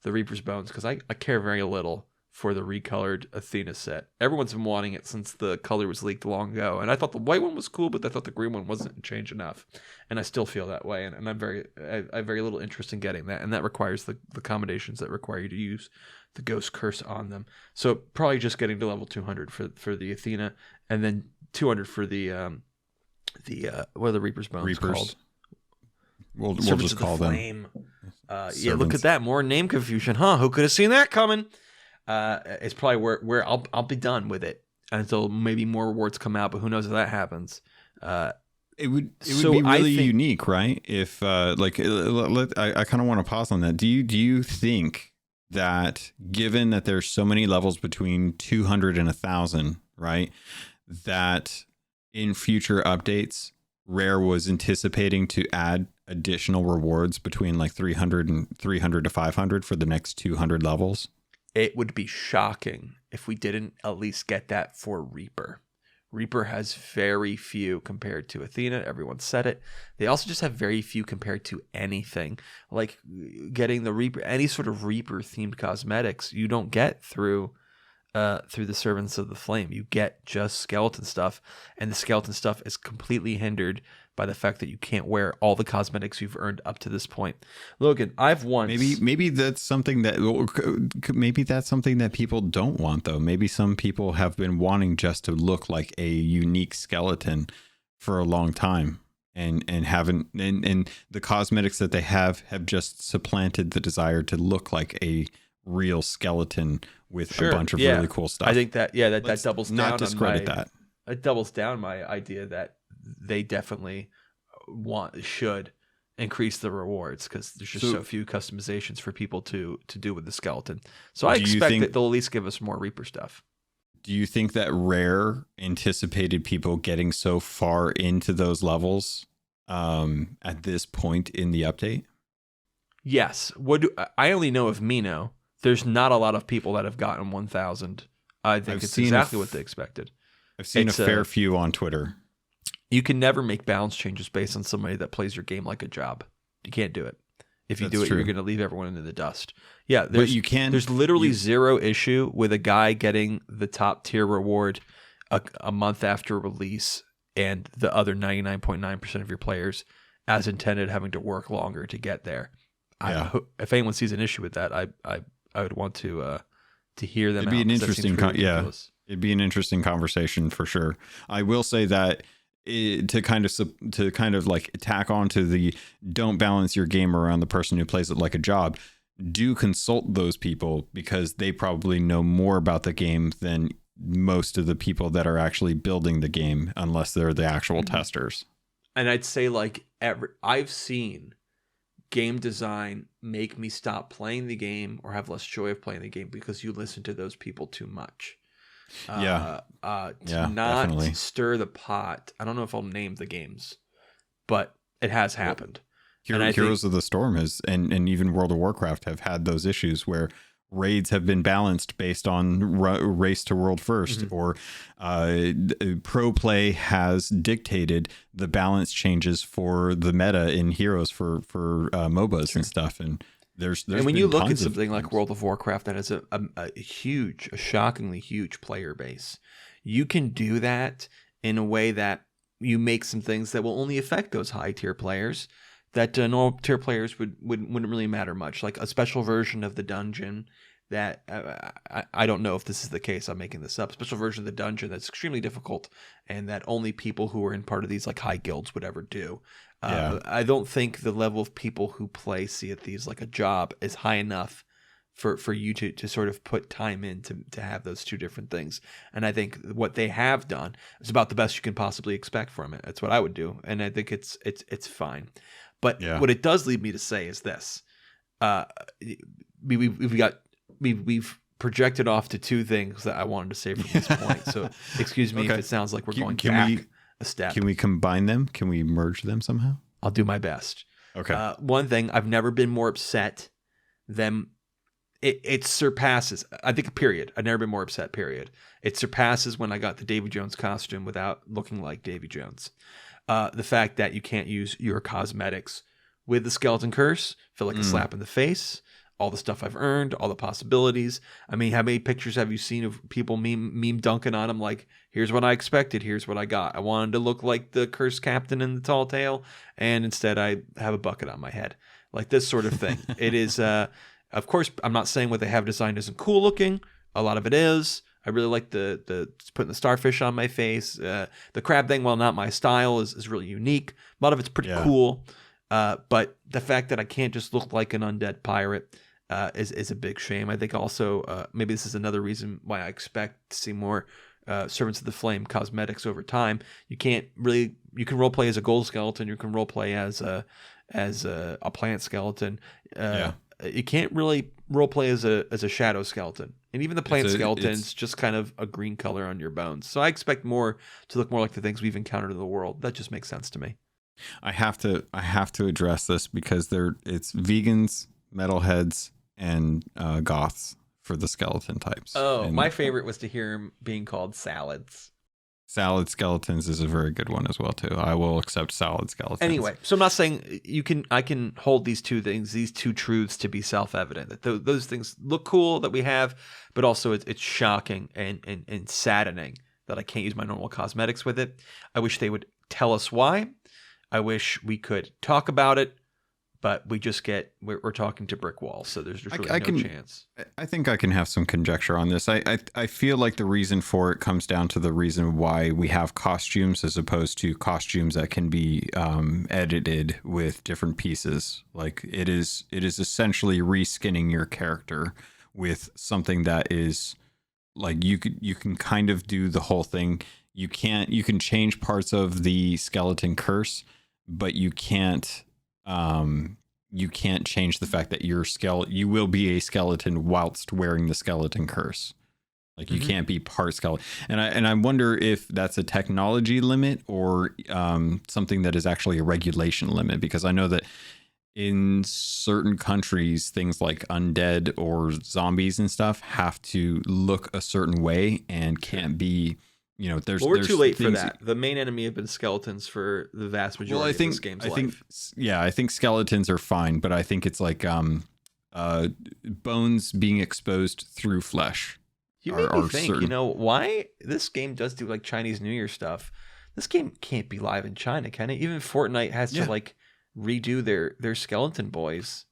Reaper's Bones, because I care very little for the recolored Athena set. Everyone's been wanting it since the color was leaked long ago, and I thought the white one was cool, but I thought the green one wasn't changed enough, and I still feel that way. And I have very little interest in getting that, and that requires the accommodations that require you to use the Ghost Curse on them. So probably just getting to level 200 for the Athena, and then 200 for the what are the Reaper's Bones called?
We'll just call them.
Look at that, more name confusion, huh? Who could have seen that coming? It's probably where I'll be done with it until maybe more rewards come out, but who knows if that happens.
It would be really unique, right? If I kind of want to pause on that. Do you think that, given that there's so many levels between 200 and 1,000, right, that in future updates, Rare was anticipating to add additional rewards between like 300 to 500 for the next 200 levels?
It would be shocking if we didn't at least get that for Reaper. Reaper has very few compared to Athena. Everyone said it. They also just have very few compared to anything. Like getting the Reaper, any sort of Reaper themed cosmetics, you don't get through the Servants of the Flame. You get just skeleton stuff, and the skeleton stuff is completely hindered by the fact that you can't wear all the cosmetics you've earned up to this point. Logan, I've once
maybe that's something that people don't want, though. Maybe some people have been wanting just to look like a unique skeleton for a long time, and haven't, and the cosmetics that they have just supplanted the desire to look like a real skeleton with a bunch of really cool stuff.
I think that that doubles down.
Not discredit that.
It doubles down my idea that they definitely should increase the rewards, because there's just so few customizations for people to do with the skeleton. So I expect that they'll at least give us more Reaper stuff.
Do you think that Rare anticipated people getting so far into those levels at this point in the update?
Yes. I only know of Mino. There's not a lot of people that have gotten 1,000. I think it's exactly what they expected.
I've seen a fair few on Twitter.
You can never make balance changes based on somebody that plays your game like a job. You can't do it. If you do it, you're going to leave everyone into the dust. Yeah, there's literally zero issue with a guy getting the top tier reward a month after release, and the other 99.9% of your players, as intended, having to work longer to get there. Yeah. If anyone sees an issue with that, I would want to hear them.
It'd be an interesting, it'd be an interesting conversation for sure. I will say that. To kind of like tack on to the don't balance your game around the person who plays it like a job, do consult those people, because they probably know more about the game than most of the people that are actually building the game, unless they're the actual testers.
And I'd say I've seen game design make me stop playing the game or have less joy of playing the game because you listen to those people too much. To not definitely stir the pot. I don't know if I'll name the games, but it has happened.
Heroes of the Storm and even World of Warcraft have had those issues where raids have been balanced based on race to world first, or pro play has dictated the balance changes for the meta in Heroes for MOBAs and stuff. And there's
and when you look at something like World of Warcraft that has a shockingly huge player base, you can do that in a way that you make some things that will only affect those high tier players that normal tier players wouldn't really matter much, like a special version of the dungeon that I don't know if this is the case. I'm making this up. Special version of the dungeon that's extremely difficult and that only people who are in part of these like high guilds would ever do. I don't think the level of people who play Sea of Thieves like a job is high enough for you to sort of put time in to have those two different things. And I think what they have done is about the best you can possibly expect from it. That's what I would do, and I think it's fine. But what it does lead me to say is this: we've projected off to two things that I wanted to say from this point. So excuse me if it sounds like we're going back a step.
Can we combine them? Can we merge them somehow?
I'll do my best.
Okay.
One thing, I've never been more upset than it surpasses. I think period. I've never been more upset. Period. It surpasses when I got the Davy Jones costume without looking like Davy Jones. The fact that you can't use your cosmetics with the skeleton curse, feel like a slap in the face. All the stuff I've earned, all the possibilities. I mean, how many pictures have you seen of people meme dunking on them? Like, here's what I expected. Here's what I got. I wanted to look like the cursed captain in the tall tale, and instead I have a bucket on my head. Like this sort of thing. It is, of course, I'm not saying what they have designed isn't cool looking. A lot of it is. I really like the putting the starfish on my face. The crab thing, while not my style, is really unique. A lot of it's pretty cool. But the fact that I can't just look like an undead pirate is a big shame. I think also maybe this is another reason why I expect to see more Servants of the Flame cosmetics over time. You can roleplay as a gold skeleton. You can roleplay as a plant skeleton. You can't really roleplay as a shadow skeleton. And even the plant skeleton's just kind of a green color on your bones. So I expect more to look more like the things we've encountered in the world. That just makes sense to me.
I have to address this because it's vegans, metalheads, and goths for the skeleton types.
Oh, my favorite was to hear him being called salads.
Salad skeletons is a very good one as well too. I will accept salad skeletons.
Anyway, so I'm not saying I can hold these two things, these two truths to be self-evident. That those things look cool that we have, but also it's shocking and saddening that I can't use my normal cosmetics with it. I wish they would tell us why. I wish we could talk about it, but we're talking to brick walls, so there's really no chance.
I think I can have some conjecture on this. I feel like the reason for it comes down to the reason why we have costumes as opposed to costumes that can be edited with different pieces. Like it is essentially reskinning your character with something that is like you can kind of do the whole thing. You can change parts of the skeleton curse, but you can't change the fact that you will be a skeleton whilst wearing the skeleton curse. Like you can't be part skeleton. And I wonder if that's a technology limit or something that is actually a regulation limit, because I know that in certain countries, things like undead or zombies and stuff have to look a certain way and can't be. There's
too late for that. The main enemy have been skeletons for the vast majority of this game's life.
I think skeletons are fine, but I think it's like bones being exposed through flesh.
You made me think, why this game does do like Chinese New Year stuff. This game can't be live in China, can it? Even Fortnite has to like redo their skeleton boys.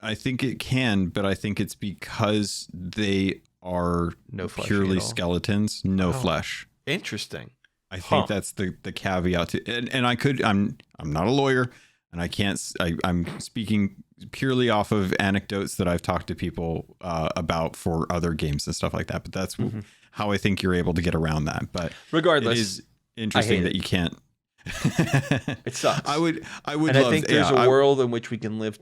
I think it can, but I think it's because they are purely skeletons, flesh.
Interesting.
I think that's the caveat to, and I'm not a lawyer, and I'm speaking purely off of anecdotes that I've talked to people about for other games and stuff like that. But that's how I think you're able to get around that. But
regardless,
it is interesting that you can't.
It sucks.
I would.
And I think there's a world in which we can live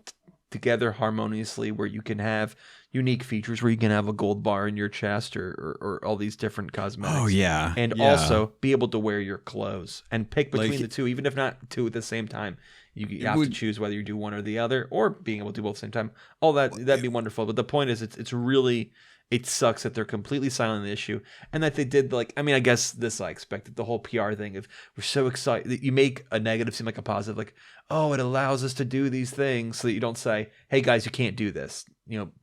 together harmoniously, where you can have unique features, where you can have a gold bar in your chest or all these different cosmetics.
Oh yeah.
And also be able to wear your clothes and pick between the two, even if not two at the same time. You have to choose whether you do one or the other, or being able to do both at the same time. All that'd be wonderful. But the point is, it's really, it sucks that they're completely silent on the issue, and that they did I guess this I expected, the whole PR thing of we're so excited that you make a negative seem like a positive, like, oh, it allows us to do these things, so that you don't say, hey guys, you can't do this.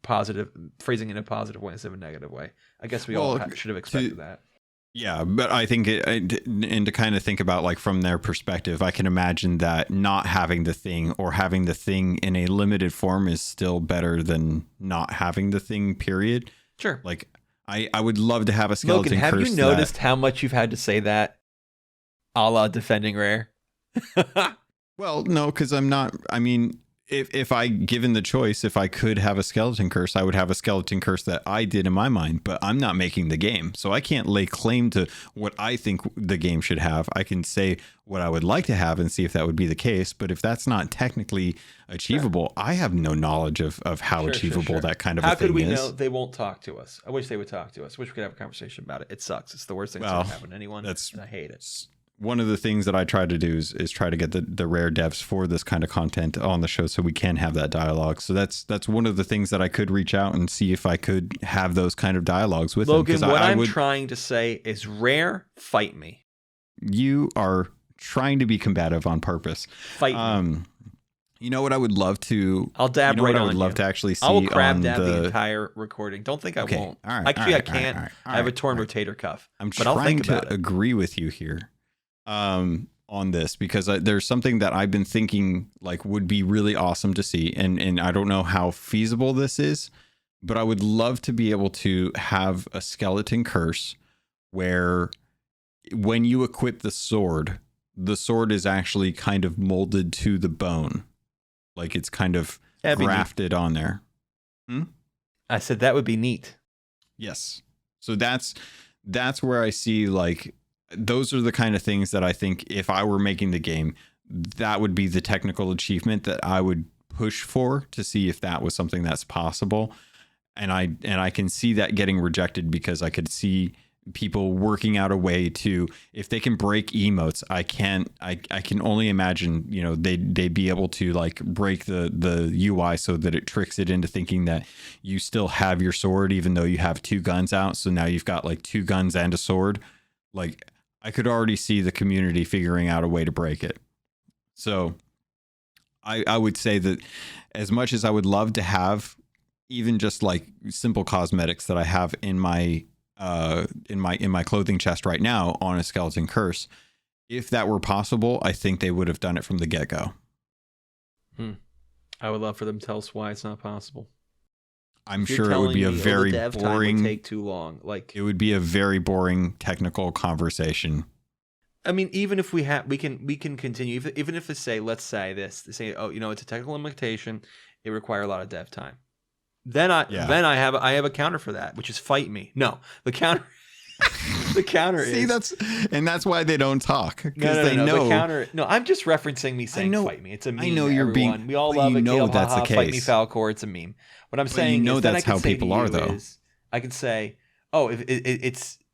Positive, phrasing it in a positive way instead of a negative way. I guess we all should have expected that.
Yeah, but I think and to kind of think about like from their perspective, I can imagine that not having the thing or having the thing in a limited form is still better than not having the thing, period.
Sure.
Like I would love to have a skeleton
Logan, have
curse.
You noticed how much you've had to say that a la defending Rare?
Well, no, because I'm not. I mean, if I given the choice, if I could have a skeleton curse, I would have a skeleton curse that I did in my mind, but I'm not making the game, so I can't lay claim to what I think the game should have. I can say what I would like to have and see if that would be the case, but if that's not technically achievable, I have no knowledge of how achievable that kind of a thing is.
How could we know? They won't talk to us. I wish they would talk to us. I wish we could have a conversation about it. It sucks. It's the worst thing that's ever happened to anyone, and I hate it.
One of the things that I try to do is try to get the Rare devs for this kind of content on the show so we can have that dialogue. So that's one of the things that I could reach out and see if I could have those kind of dialogues with
Logan,
them.
What I'm trying to say is, Rare, fight me.
You are trying to be combative on purpose.
Fight me.
You know what I would love to...
I'll dab right on you.
I would love to actually see.
I will crab dab the entire recording. Don't think I won't.
All right,
actually, I can't. I have a torn rotator cuff.
I'm trying to agree with you here. On this, because there's something that I've been thinking like would be really awesome to see, and I don't know how feasible this is, but I would love to be able to have a skeleton curse where when you equip the sword is actually kind of molded to the bone, like it's kind of grafted on there.
I said that would be neat.
Yes. So that's where I see, like, those are the kind of things that I think if I were making the game, that would be the technical achievement that I would push for, to see if that was something that's possible. And I can see that getting rejected, because I could see people working out a way to, if they can break emotes, I can only imagine, they'd be able to like break the UI so that it tricks it into thinking that you still have your sword even though you have two guns out. So now you've got like two guns and a sword. Like, I could already see the community figuring out a way to break it. So I would say that as much as I would love to have even just like simple cosmetics that I have in my clothing chest right now on a skeleton curse, if that were possible, I think they would have done it from the get-go.
I would love for them to tell us why it's not possible.
I'm sure it would be a very boring.
Would take too long. Like,
it would be a very boring technical conversation.
I mean, even if we can continue. Even if they say, let's say this, they say, oh, it's a technical limitation. It requires a lot of dev time. Then I have a counter for that, which is fight me. No, the counter. The counter is.
See, that's why they don't talk, because
they know. The counter. No, I'm just referencing me saying fight me. It's a meme.
I know you're
everyone. We all love it.
That's the case.
Fight me, Falcor. It's a meme. What I'm saying is
that's how people are, though.
I could say, oh, if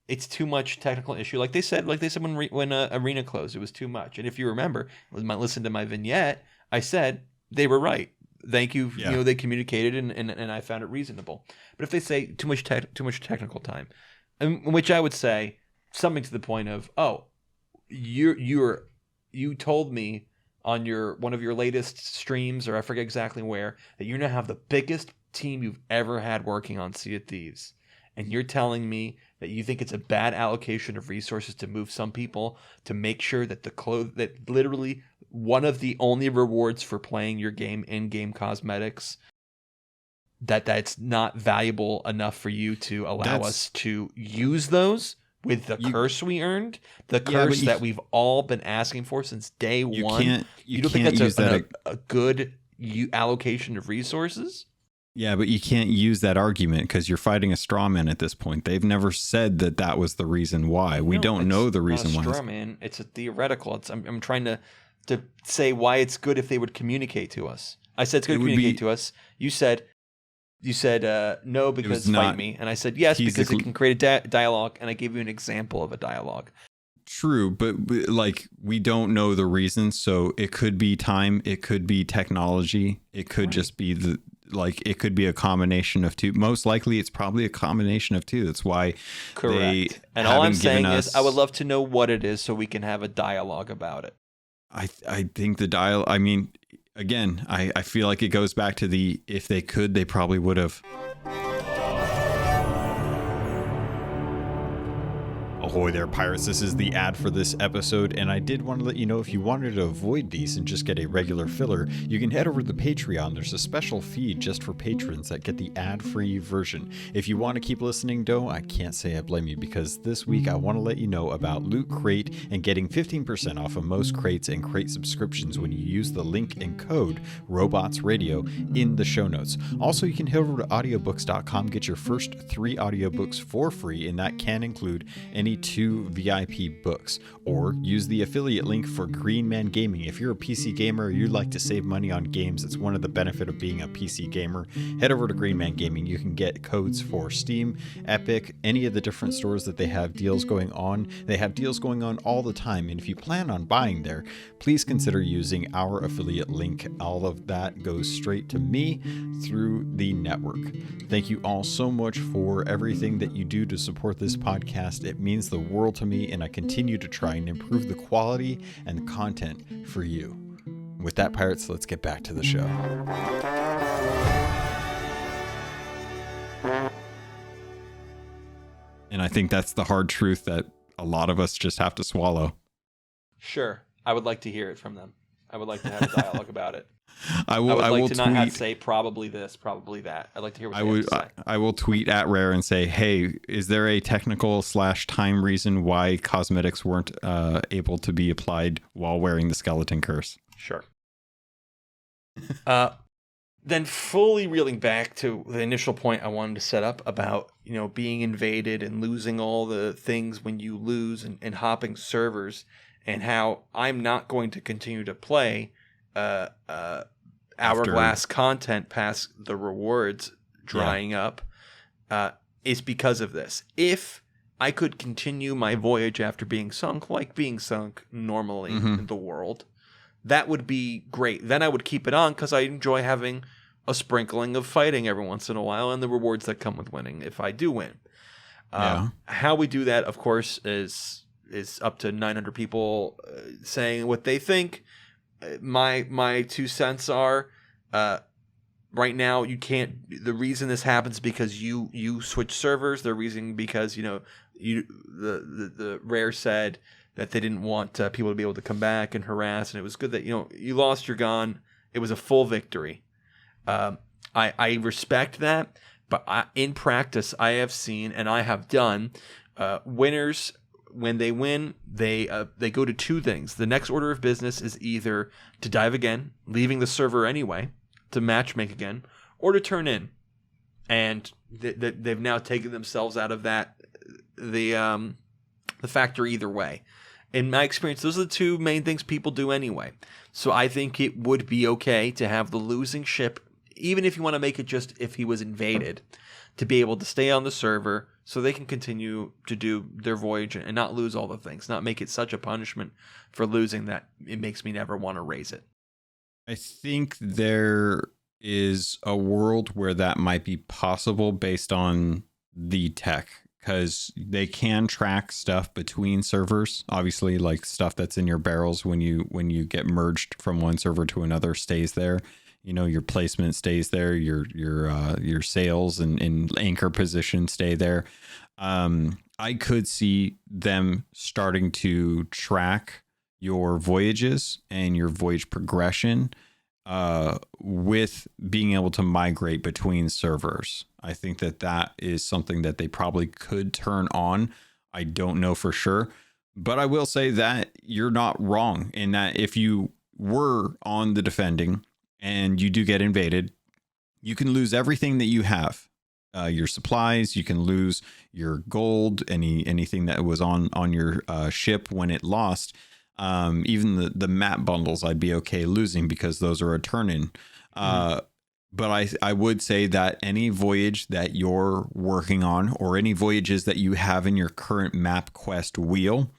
it's too much technical issue, like they said when Arena closed, it was too much. And if you remember, listen to my vignette, I said they were right. Thank you.
Yeah.
They communicated and I found it reasonable. But if they say too much technical time, which I would say something to the point of, oh, you told me on one of your latest streams, or I forget exactly where, that you now have the biggest team you've ever had working on Sea of Thieves, and you're telling me that you think it's a bad allocation of resources to move some people to make sure that that literally one of the only rewards for playing your game, in-game cosmetics, that's not valuable enough for you to allow us to use those with the curse we earned, the curse that we've all been asking for since day one. You don't think that's a good allocation of resources?
Yeah, but you can't use that argument because you're fighting a straw man at this point. They've never said that was the reason why. We don't know the reason why.
Straw man. It's a theoretical. I'm trying to say why it's good if they would communicate to us. I said it's going to communicate to us. You said no because fight me, and I said yes because it can create a dialogue, and I gave you an example of a dialogue.
True, but like we don't know the reasons, so it could be time, it could be technology, it could just be it could be a combination of two. Most likely, it's probably a combination of two. That's why
correct. And all I'm saying is, I would love to know what it is so we can have a dialogue about it.
I think the dialogue. I mean, again, I feel like it goes back to if they could, they probably would have. Ahoy there, pirates. This is the ad for this episode, and I did want to let you know if you wanted to avoid these and just get a regular filler, you can head over to the Patreon. There's a special feed just for patrons that get the ad-free version. If you want to keep listening, though, I can't say I blame you, because this week I want to let you know about Loot Crate and getting 15% off of most crates and crate subscriptions when you use the link and code RobotsRadio in the show notes. Also, you can head over to audiobooks.com, get your first 3 audiobooks for free, and that can include any 2 VIP books, or use the affiliate link for Green Man Gaming. If you're a PC gamer or you'd like to save money on games, it's one of the benefits of being a PC gamer. Head over to Green Man Gaming. You can get codes for Steam, Epic, any of the different stores that they have deals going on. They have deals going on all the time, and if you plan on buying there, please consider using our affiliate link. All of that goes straight to me through the network. Thank you all so much for everything that you do to support this podcast. It means the world to me, and I continue to try and improve the quality and the content for you. With that, pirates, let's get back to the show. And I think that's the hard truth that a lot of us just have to swallow.
Sure. I would like to hear it from them. I would like to have a dialogue about it.
I will
not have to say probably this, probably that. I'd like to hear what they have to say.
I will tweet at Rare and say, hey, is there a technical / time reason why cosmetics weren't able to be applied while wearing the skeleton curse?
Sure. Then fully reeling back to the initial point I wanted to set up about, being invaded and losing all the things when you lose and hopping servers, and how I'm not going to continue to play hourglass content past the rewards drying up is because of this. If I could continue my voyage after being sunk, like being sunk normally in the world, that would be great. Then I would keep it on because I enjoy having a sprinkling of fighting every once in a while and the rewards that come with winning if I do win. How we do that, of course, is up to 900 people saying what they think. My 2 cents are right now you can't. The reason this happens because you switch servers. The reason because the Rare said that they didn't want people to be able to come back and harass, and it was good that you lost, you're gone. It was a full victory. I respect that, but in practice I have seen and I have done winners. When they win, they go to 2 things. The next order of business is either to dive again, leaving the server anyway, to matchmake again, or to turn in. And they've now taken themselves out of that the factor either way. In my experience, those are the 2 main things people do anyway. So I think it would be okay to have the losing ship, even if you want to make it just if he was invaded, to be able to stay on the server so they can continue to do their voyage and not lose all the things, not make it such a punishment for losing that it makes me never want to raise it.
I think there is a world where that might be possible based on the tech, because they can track stuff between servers. Obviously, like stuff that's in your barrels when you get merged from one server to another stays there. Your placement stays there, your sails and anchor position stay there. I could see them starting to track your voyages and your voyage progression with being able to migrate between servers. I think that is something that they probably could turn on. I don't know for sure, but I will say that you're not wrong in that if you were on the defending and you do get invaded, you can lose everything that you have. Your supplies, you can lose your gold, anything that was on your ship when it lost. Even the map bundles, I'd be okay losing because those are a turn-in. But I would say that any voyage that you're working on, or any voyages that you have in your current map quest wheel,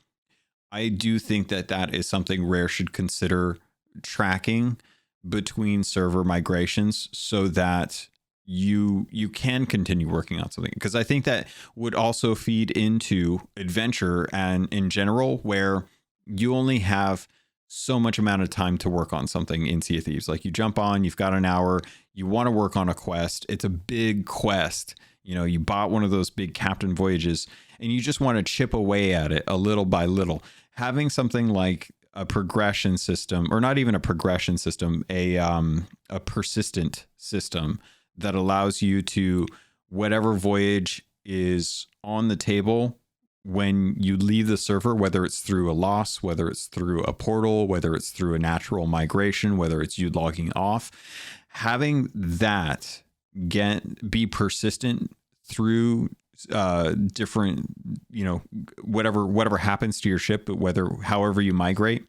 I do think that that is something Rare should consider tracking between server migrations, so that you can continue working on something. Because I think that would also feed into adventure and in general, where you only have so much amount of time to work on something in Sea of Thieves. Like, you jump on, you've got an hour, you want to work on a quest. It's a big quest. You know, you bought one of those big captain voyages and you just want to chip away at it a little by little. Having something like a progression system, or not even a progression system, a persistent system that allows you to, whatever voyage is on the table when you leave the server, whether it's through a loss, whether it's through a portal, whether it's through a natural migration, whether it's you logging off, having that be persistent through different, you know, whatever happens to your ship, but however you migrate,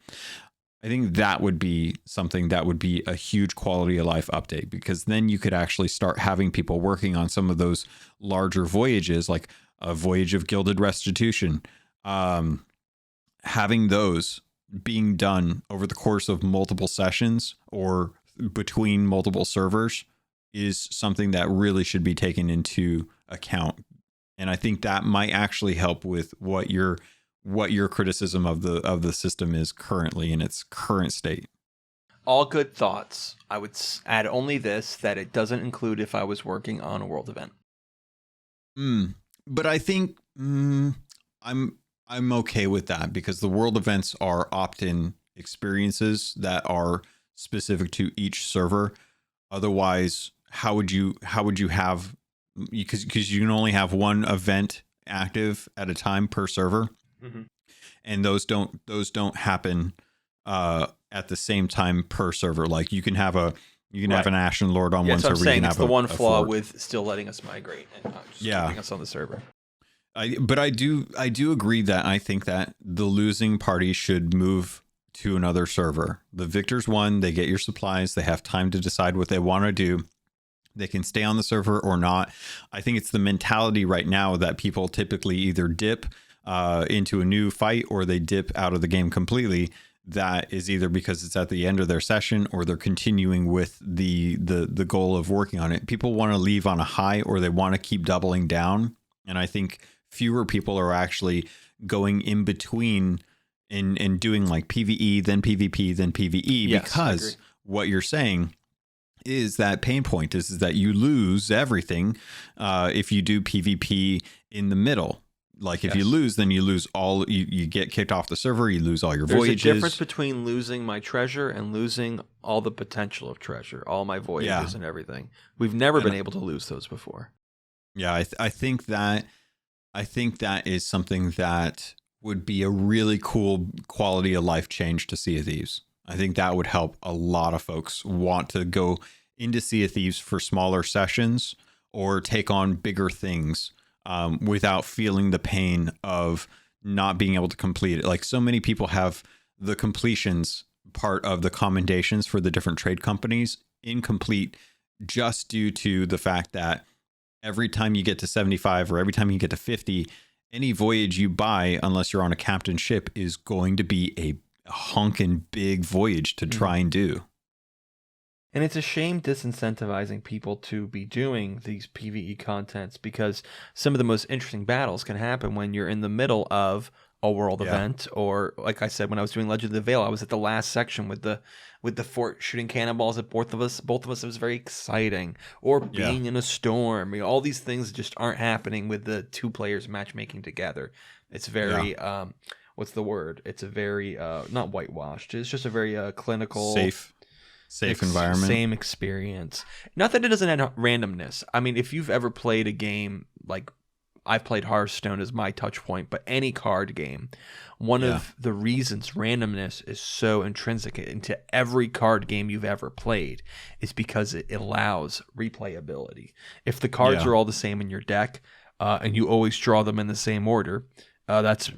I think that would be something that would be a huge quality of life update, because then you could actually start having people working on some of those larger voyages, like a voyage of Gilded Restitution, having those being done over the course of multiple sessions or between multiple servers is something that really should be taken into account. And I think that might actually help with what your criticism of the system is currently in its current state.
All good thoughts. I would add only this, that it doesn't include if I was working on a world event.
But I think I'm okay with that, because the world events are opt-in experiences that are specific to each server. Otherwise, how would you have, because you can only have one event active at a time per server. Mm-hmm. And those don't happen at the same time per server. Like, you can have have an Ashen Lord on one server.
I'm saying it's the one flaw with still letting us migrate and not just keeping us on the server.
But I do agree that I think that the losing party should move to another server. The victors won, they get your supplies, they have time to decide what they want to do. They can stay on the server or not. I think it's the mentality right now that people typically either dip into a new fight, or they dip out of the game completely. That is either because it's at the end of their session, or they're continuing with the goal of working on it. People want to leave on a high, or they want to keep doubling down. And I think fewer people are actually going in between and doing like PvE, then PvP, then PvE, because what you're saying is that pain point is that you lose everything if you do PvP in the middle. Like, if you lose, then you lose all, you get kicked off the server, you lose all your voyages.
There's a difference between losing my treasure and losing all the potential of treasure, all my voyages and everything. We've never been able to lose those before.
Yeah, I think that is something that would be a really cool quality of life change to Sea of Thieves. I think that would help a lot of folks want to go into Sea of Thieves for smaller sessions or take on bigger things without feeling the pain of not being able to complete it. Like, so many people have the completions part of the commendations for the different trade companies incomplete, just due to the fact that every time you get to 75 or every time you get to 50, any voyage you buy, unless you're on a captain ship, is going to be a honking big voyage to try and do.
And it's a shame disincentivizing people to be doing these PvE contents, because some of the most interesting battles can happen when you're in the middle of a world event, or, like I said, when I was doing Legend of the Veil, I was at the last section with the fort shooting cannonballs at both of us. It was very exciting. Or being in a storm. You know, all these things just aren't happening with the two players matchmaking together. It's very what's the word? It's a very not whitewashed. It's just a very clinical, safe environment, same experience. Not that it doesn't have randomness. I mean, if you've ever played a game, like I've played Hearthstone as my touch point, but any card game, one of the reasons randomness is so intrinsic into every card game you've ever played is because it allows replayability. If the cards are all the same in your deck, and you always draw them in the same order, that's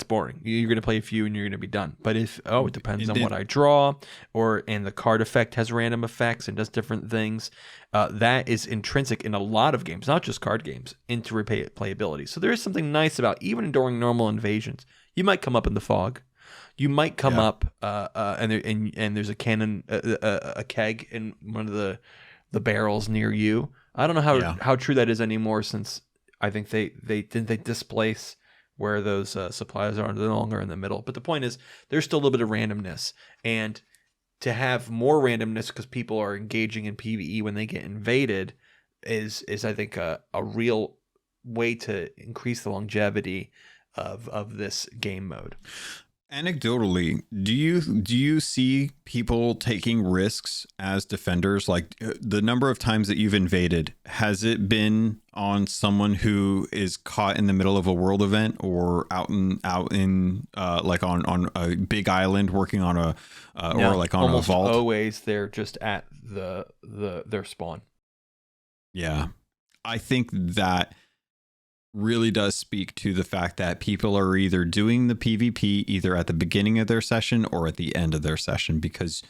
boring. You're going to play a few and you're going to be done. But if it depends on what I draw, and the card effect has random effects and does different things, that is intrinsic in a lot of games, not just card games, into replayability. So there is something nice about, even during normal invasions, you might come up in the fog. You might come up and there's a cannon, a keg in one of the barrels near you. I don't know how true that is anymore, since I think they displace where those supplies are no longer in the middle. But the point is, there's still a little bit of randomness, and to have more randomness because people are engaging in PvE when they get invaded is I think a real way to increase the longevity of this game mode.
Anecdotally, do you see people taking risks as defenders? Like, the number of times that you've invaded, has it been on someone who is caught in the middle of a world event, or out in like on a big island working on a or like on a vault?
Always they're just at their spawn.
Yeah, I think that really does speak to the fact that people are either doing the PvP either at the beginning of their session or at the end of their session, because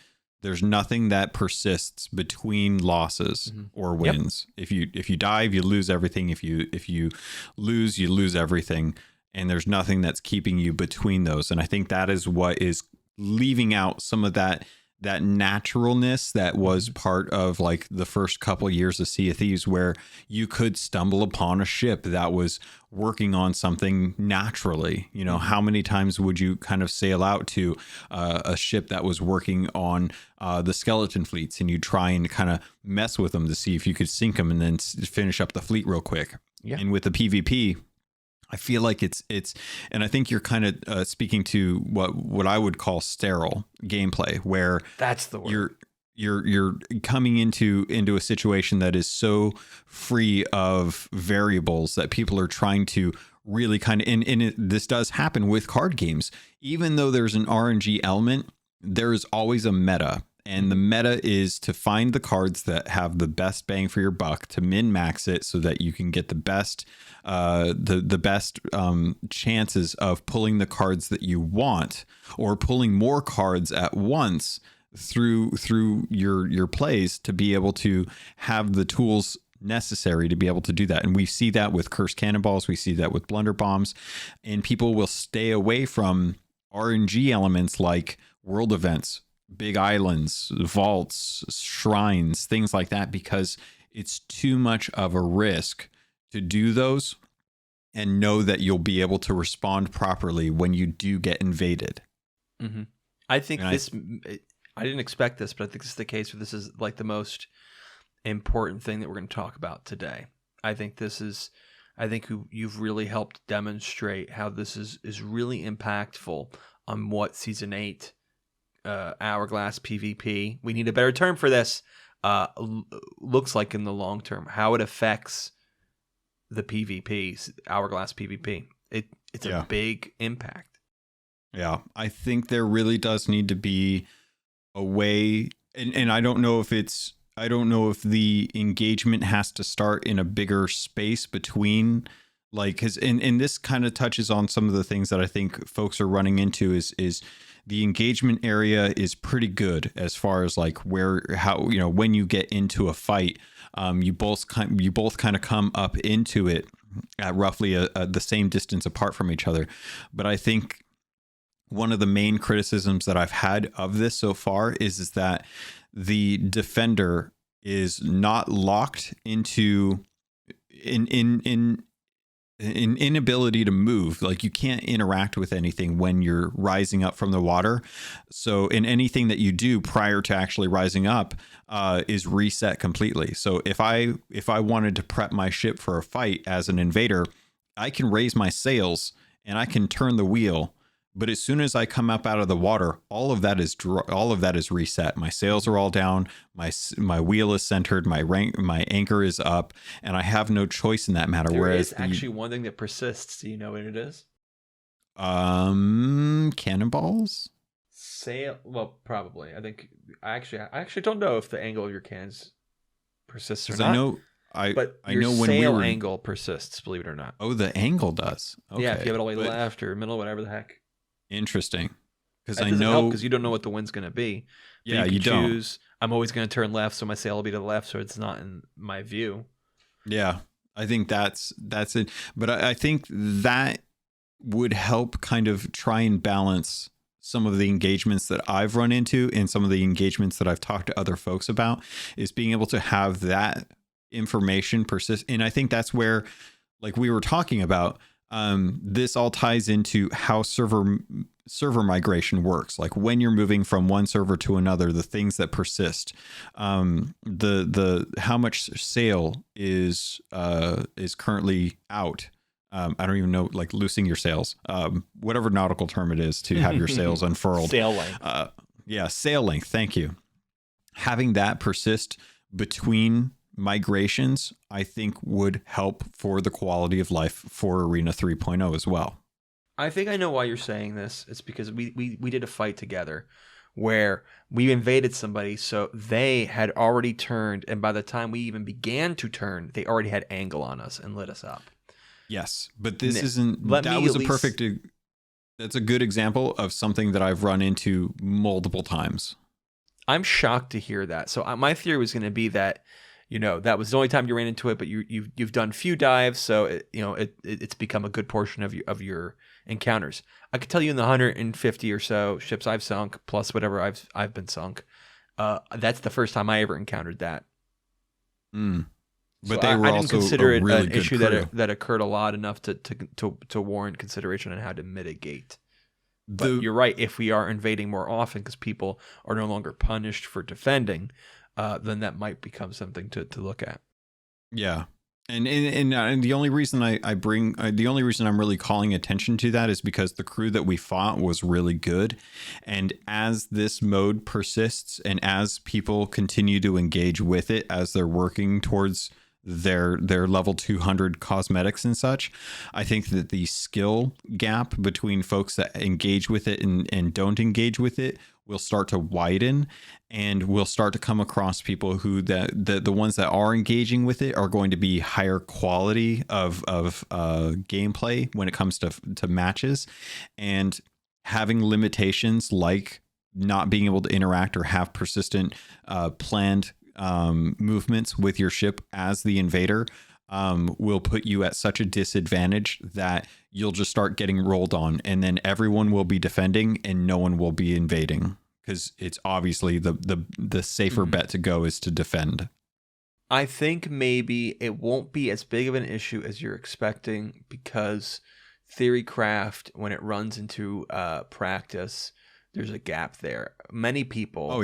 there's nothing that persists between losses or wins. Yep. If you dive, you lose everything. If you lose, you lose everything. And there's nothing that's keeping you between those. And I think that is what is leaving out some of that naturalness that was part of like the first couple of years of Sea of Thieves, where you could stumble upon a ship that was working on something naturally. You know, how many times would you kind of sail out to a ship that was working on the skeleton fleets, and you try and kind of mess with them to see if you could sink them and then finish up the fleet real quick. Yeah. And with the PvP, I feel like it's, and I think you're kind of speaking to what I would call sterile gameplay, where
that's the word.
You're coming into a situation that is so free of variables that people are trying to really kind of, and this does happen with card games. Even though there's an RNG element, there's always a meta. And the meta is to find the cards that have the best bang for your buck, to min-max it so that you can get the best chances of pulling the cards that you want, or pulling more cards at once through your plays, to be able to have the tools necessary to be able to do that. And we see that with cursed cannonballs, we see that with blunder bombs, and people will stay away from RNG elements like world events, big islands, vaults, shrines, things like that, because it's too much of a risk to do those and know that you'll be able to respond properly when you do get invaded.
Mm-hmm. I think I didn't expect this, but I think this is the case where this is like the most important thing that we're going to talk about today. I think you've really helped demonstrate how this is really impactful on what Season 8 hourglass PvP, we need a better term for this, looks like in the long term, how it affects the PvP, hourglass PvP. It's a big impact.
Yeah, I think there really does need to be a way, and I don't know if the engagement has to start in a bigger space between, like, because and this kind of touches on some of the things that I think folks are running into is the engagement area is pretty good as far as like when you get into a fight, you both kind of come up into it at roughly the same distance apart from each other. But I think one of the main criticisms that I've had of this so far is that the defender is not locked into an inability to move. Like, you can't interact with anything when you're rising up from the water. So in anything that you do prior to actually rising up is reset completely. So if I wanted to prep my ship for a fight as an invader, I can raise my sails and I can turn the wheel. But as soon as I come up out of the water, all of that is reset. My sails are all down. My wheel is centered. My anchor is up, and I have no choice in that matter.
There is actually one thing that persists. Do you know what it is?
Cannonballs.
Well, probably. I think I actually don't know if the angle of your cannons persists or not. But
I
your
know when
sail
we were
angle persists, believe it or not.
Oh, the angle does. Okay.
Yeah, if you have it all the way left or middle, whatever the heck.
Interesting. Because
I know because you don't know what the wind's going to be. But
yeah, you
choose,
don't.
I'm always going to turn left, so my sail will be to the left, so it's not in my view.
Yeah, I think that's it. But I think that would help kind of try and balance some of the engagements that I've run into and some of the engagements that I've talked to other folks about, is being able to have that information persist. And I think that's where, like we were talking about, this all ties into how server migration works. Like when you're moving from one server to another, the things that persist, the how much sail is currently out. I don't even know, like loosing your sails, whatever nautical term it is to have your sails unfurled.
Sail length.
Sail length. Thank you. Having that persist between migrations, I think would help for the quality of life for Arena 3.0 as well.
I think I know why you're saying this. It's because we did a fight together where we invaded somebody, so they had already turned, and by the time we even began to turn, they already had angle on us and lit us up.
Yes, but this isn't. That was a perfect. That's a good example of something that I've run into multiple times.
I'm shocked to hear that. So my theory was going to be that, that was the only time you ran into it, but you've done few dives, so it's become a good portion of your encounters. I could tell you in the 150 or so ships I've sunk, plus whatever I've been sunk, that's the first time I ever encountered that.
But
so
they were
I didn't
also
consider it
really
an issue
crew.
that occurred a lot enough to warrant consideration on how to mitigate. But you're right. If we are invading more often because people are no longer punished for defending, then that might become something to look at.
Yeah. And the only reason the only reason I'm really calling attention to that is because the crew that we fought was really good. And as this mode persists and as people continue to engage with it, as they're working towards their level 200 cosmetics and such, I think that the skill gap between folks that engage with it and don't engage with it will start to widen, and we'll start to come across people who the ones that are engaging with it are going to be higher quality of gameplay when it comes to matches, and having limitations like not being able to interact or have persistent planned movements with your ship as the invader will put you at such a disadvantage that you'll just start getting rolled on, and then everyone will be defending and no one will be invading, because it's obviously the safer bet to go is to defend.
I think maybe it won't be as big of an issue as you're expecting, because Theorycraft, when it runs into practice, there's a gap there. Many people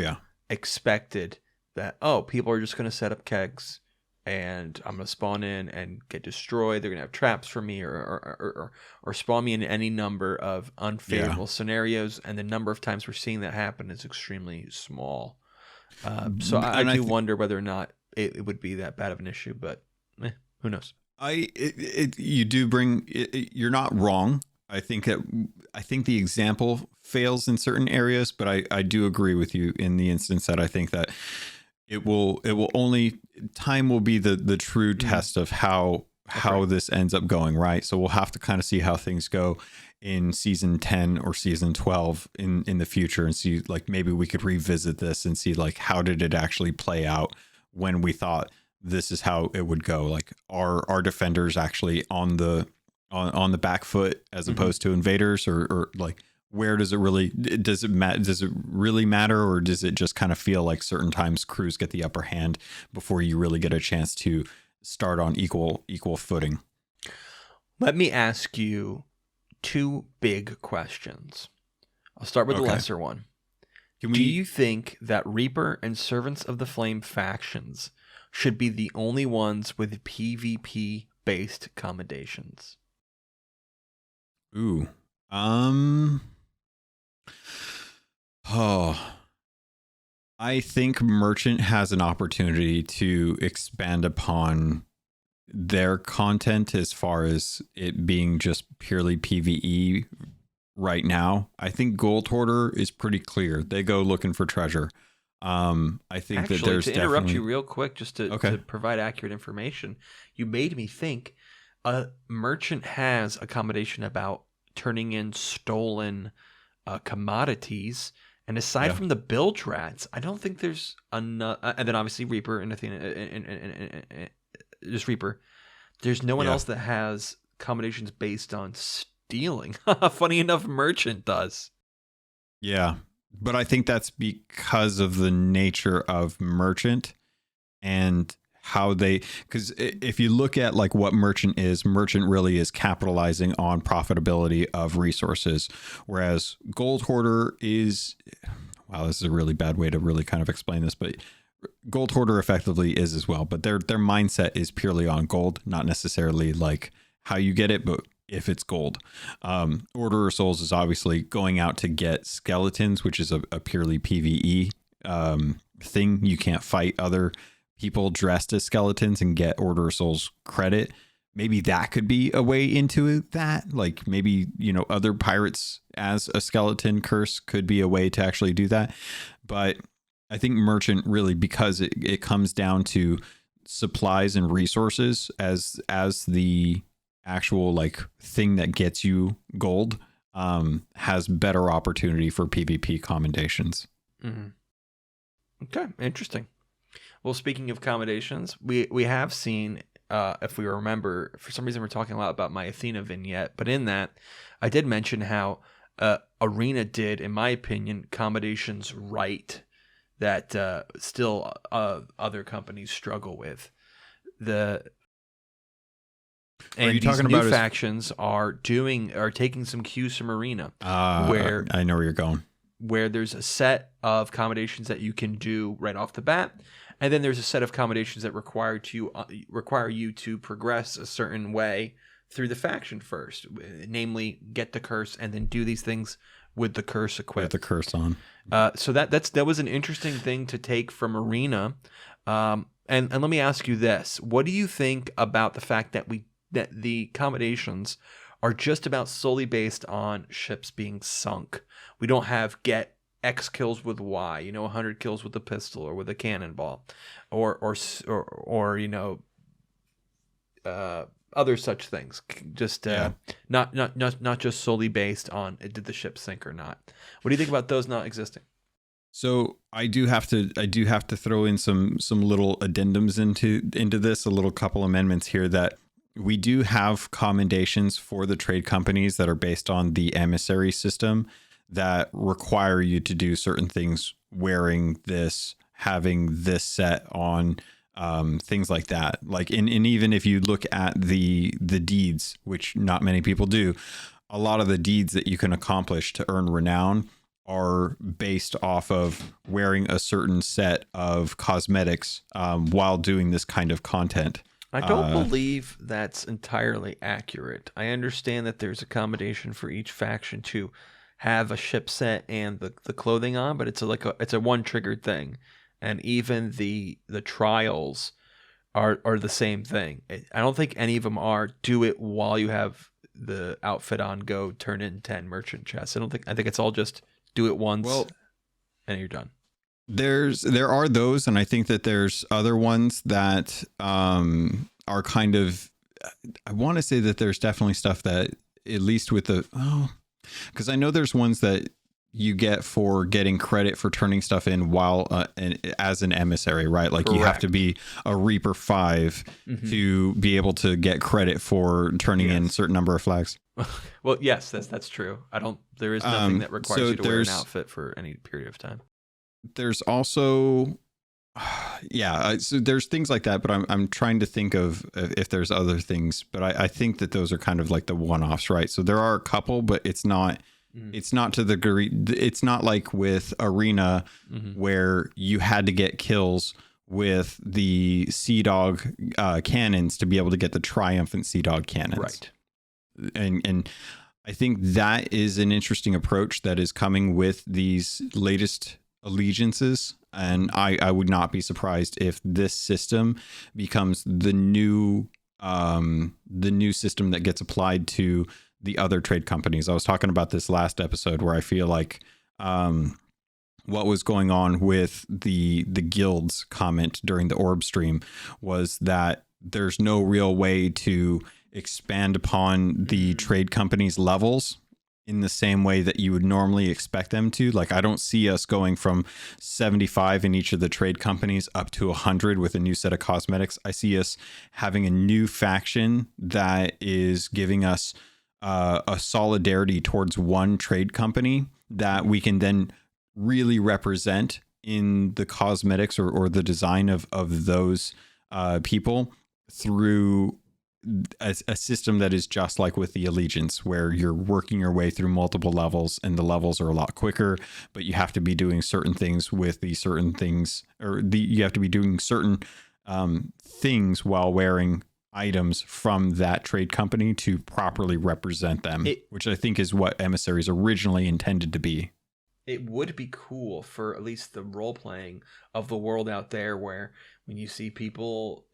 expected that, people are just going to set up kegs and I'm going to spawn in and get destroyed. They're going to have traps for me or spawn me in any number of unfavorable scenarios. And the number of times we're seeing that happen is extremely small. So I do wonder whether or not it would be that bad of an issue, but who knows?
You do bring it, you're not wrong. I think the example fails in certain areas, but I do agree with you in the instance that I think that it will only time will be the true test of how this ends up going, right? So we'll have to kind of see how things go in season 10 or season 12 in the future, and see, like, maybe we could revisit this and see, like, how did it actually play out when we thought this is how it would go. Like, are our defenders actually on the back foot as opposed to invaders, or like, where does it really does it really matter, or does it just kind of feel like certain times crews get the upper hand before you really get a chance to start on equal footing?
Let me ask you two big questions. I'll start with the lesser one. Do you think that Reaper and Servants of the Flame factions should be the only ones with PvP based commendations?
Ooh. I think Merchant has an opportunity to expand upon their content as far as it being just purely PvE right now. I think Gold Hoarder is pretty clear. They go looking for treasure. I think
Actually,
that there's
to interrupt
definitely...
you real quick, just to provide accurate information, you made me think a merchant has accommodation about turning in stolen commodities. And aside from the bilge rats, I don't think there's enough. And then obviously Reaper and Athena, and just Reaper. There's no one else that has accommodations based on stealing. Funny enough, merchant does.
Yeah, but I think that's because of the nature of merchant and how they, because if you look at like what merchant really is capitalizing on profitability of resources, whereas gold hoarder is, wow, this is a really bad way to really kind of explain this, but gold hoarder effectively is as well, but their mindset is purely on gold, not necessarily like how you get it, but if it's gold. Order of Souls is obviously going out to get skeletons, which is a purely PvE thing. You can't fight other people dressed as skeletons and get Order of Souls credit. Maybe that could be a way into that. Like maybe, other pirates as a skeleton curse could be a way to actually do that. But I think merchant really, because it comes down to supplies and resources as the actual like thing that gets you gold, has better opportunity for PvP commendations.
Mm-hmm. Okay, interesting. Well, speaking of commendations, we have seen, if we remember, for some reason we're talking a lot about my Athena vignette, but in that I did mention how Arena did, in my opinion, commendations right that still other companies struggle with. And these new factions are taking some cues from Arena, where
I know where you're going.
Where there's a set of accommodations that you can do right off the bat, and then there's a set of accommodations that require you to progress a certain way through the faction first, namely get the curse and then do these things with the curse equipped.
With the curse on.
So that was an interesting thing to take from Arena. And let me ask you this: what do you think about the fact that the accommodations are just about solely based on ships being sunk? We don't have get X kills with Y, 100 kills with a pistol or with a cannonball, or other such things. Just not just solely based on did the ship sink or not. What do you think about those not existing?
So I do have to throw in some little addendums into this, a little couple amendments here, that we do have commendations for the trade companies that are based on the emissary system that require you to do certain things, wearing this, having this set on, things like that. Like and even if you look at the deeds, which not many people do, a lot of the deeds that you can accomplish to earn renown are based off of wearing a certain set of cosmetics while doing this kind of content.
I don't believe that's entirely accurate. I understand that there's accommodation for each faction to have a ship set and the clothing on, but it's a one triggered thing, and even the trials are the same thing. I don't think any of them are do it while you have the outfit on, go turn in 10 merchant chests. I think it's all just do it once and you're done.
There are those, and I think that there's other ones that are kind of, I want to say that there's definitely stuff that, at least with because I know there's ones that you get for getting credit for turning stuff in while as an emissary, right? Like Correct. You have to be a Reaper 5 to be able to get credit for turning in a certain number of flags.
Well, yes, that's true. There is nothing that requires you to wear an outfit for any period of time.
There's also, so there's things like that, but I'm trying to think of if there's other things, but I think that those are kind of like the one-offs, right? So there are a couple, but it's not to the degree, it's not like with Arena where you had to get kills with the Sea Dog cannons to be able to get the triumphant Sea Dog cannons.
Right.
And I think that is an interesting approach that is coming with these latest allegiances, and I would not be surprised if this system becomes the new system that gets applied to the other trade companies. I was talking about this last episode where I feel like what was going on with the guild's comment during the orb stream was that there's no real way to expand upon the trade company's levels in the same way that you would normally expect them to. Like, I don't see us going from 75 in each of the trade companies up to 100 with a new set of cosmetics. I see us having a new faction that is giving us a solidarity towards one trade company that we can then really represent in the cosmetics or the design of those people through a system that is just like with the Allegiance, where you're working your way through multiple levels and the levels are a lot quicker, but you have to be doing certain things with the certain things, you have to be doing certain things while wearing items from that trade company to properly represent them, which I think is what Emissaries originally intended to be.
It would be cool for at least the role playing of the world out there, where when you see people,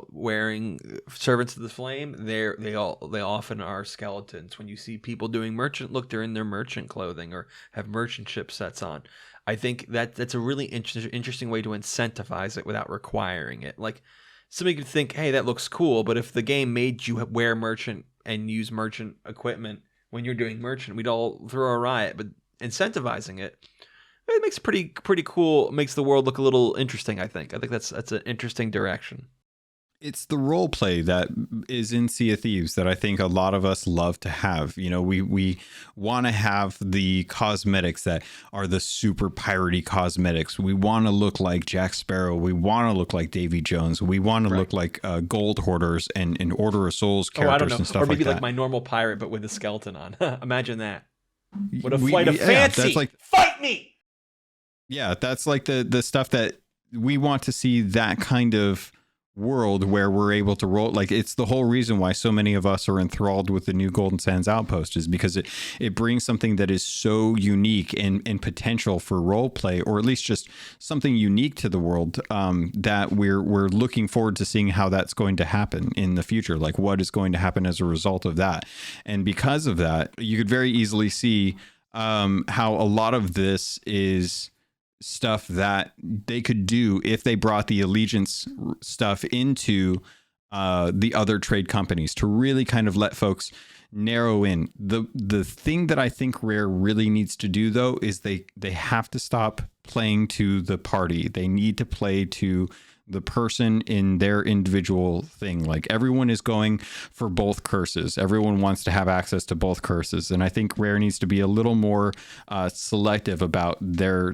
wearing Servants of the Flame, they often are skeletons. When you see people doing merchant, look, they're in their merchant clothing or have merchant ship sets on. I think that's a really interesting way to incentivize it without requiring it. Like, somebody could think, hey, that looks cool, but if the game made you wear merchant and use merchant equipment when you're doing merchant, we'd all throw a riot. But incentivizing it makes pretty cool. Makes the world look a little interesting. I think that's an interesting direction.
It's the role play that is in Sea of Thieves that I think a lot of us love to have. We want to have the cosmetics that are the super piratey cosmetics. We want to look like Jack Sparrow. We want to look like Davy Jones. We want to look like Gold Hoarders and Order of Souls characters and stuff like that. Or maybe
like my normal pirate, but with a skeleton on. Imagine that. What a flight of fancy! That's like, fight me!
Yeah, that's like the stuff that we want to see, that kind of world where we're able to roll. Like, it's the whole reason why so many of us are enthralled with the new Golden Sands Outpost, is because it brings something that is so unique and potential for role play, or at least just something unique to the world, that we're looking forward to seeing how that's going to happen in the future. Like, what is going to happen as a result of that. And because of that, you could very easily see how a lot of this is stuff that they could do if they brought the Allegiance stuff into the other trade companies, to really kind of let folks narrow in. The thing that I think Rare really needs to do, though, is they have to stop playing to the party. They need to play to the person in their individual thing. Like, everyone is going for both curses. Everyone wants to have access to both curses. And I think Rare needs to be a little more selective about their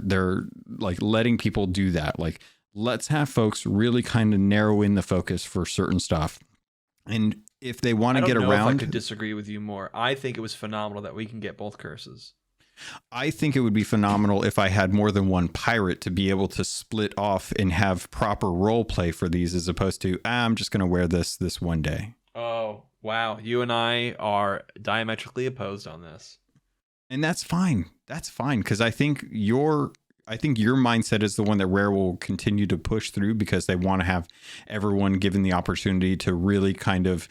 like letting people do that. Like, let's have folks really kind of narrow in the focus for certain stuff. And if they want to get around,
I could disagree with you more. I think it was phenomenal that we can get both curses.
I think it would be phenomenal if I had more than one pirate to be able to split off and have proper role play for these, as opposed to, I'm just going to wear this one day.
Oh, wow. You and I are diametrically opposed on this.
And that's fine. That's fine. Because I think your mindset is the one that Rare will continue to push through, because they want to have everyone given the opportunity to really kind of,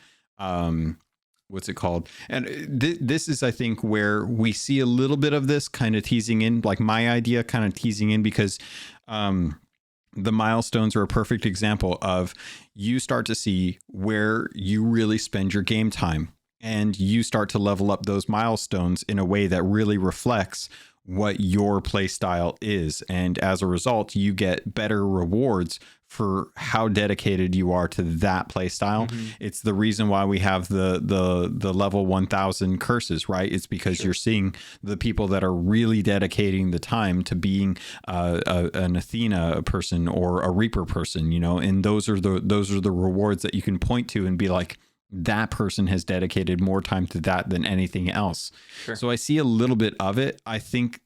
what's it called? And this is, I think, where we see a little bit of this kind of teasing in, like my idea kind of teasing in, because the milestones are a perfect example of, you start to see where you really spend your game time, and you start to level up those milestones in a way that really reflects what your play style is. And as a result, you get better rewards for how dedicated you are to that play style. Mm-hmm. It's the reason why we have the level 1000 curses, right? It's because you're seeing the people that are really dedicating the time to being an Athena person or a Reaper person, and those are the rewards that you can point to and be like, that person has dedicated more time to that than anything else. Sure. So I see a little bit of it. I think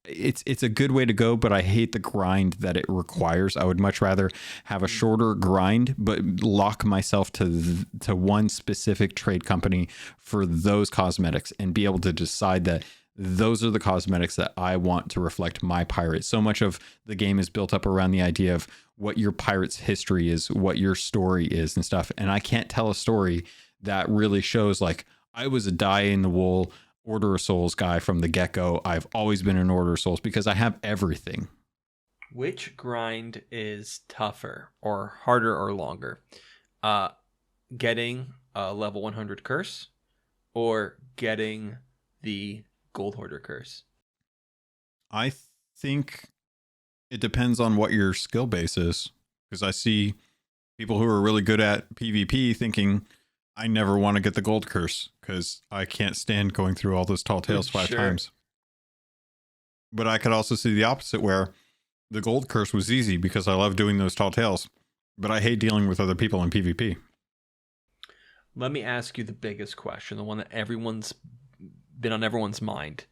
it's a good way to go, but I hate the grind that it requires. I would much rather have a shorter grind, but lock myself to one specific trade company for those cosmetics and be able to decide that those are the cosmetics that I want to reflect my pirate. So much of the game is built up around the idea of what your pirate's history is, what your story is and stuff. And I can't tell a story that really shows like, I was a die in the wool Order of Souls guy from the get-go. I've always been an Order of Souls because I have everything.
Which grind is tougher or harder or longer? Getting a level 100 curse or getting the Gold Hoarder curse?
I think it depends on what your skill base is, because I see people who are really good at PvP thinking, I never want to get the gold curse because I can't stand going through all those tall tales 5 times. But I could also see the opposite, where the gold curse was easy because I love doing those tall tales, but I hate dealing with other people in PvP.
Let me ask you the biggest question, the one that everyone's been on everyone's mind.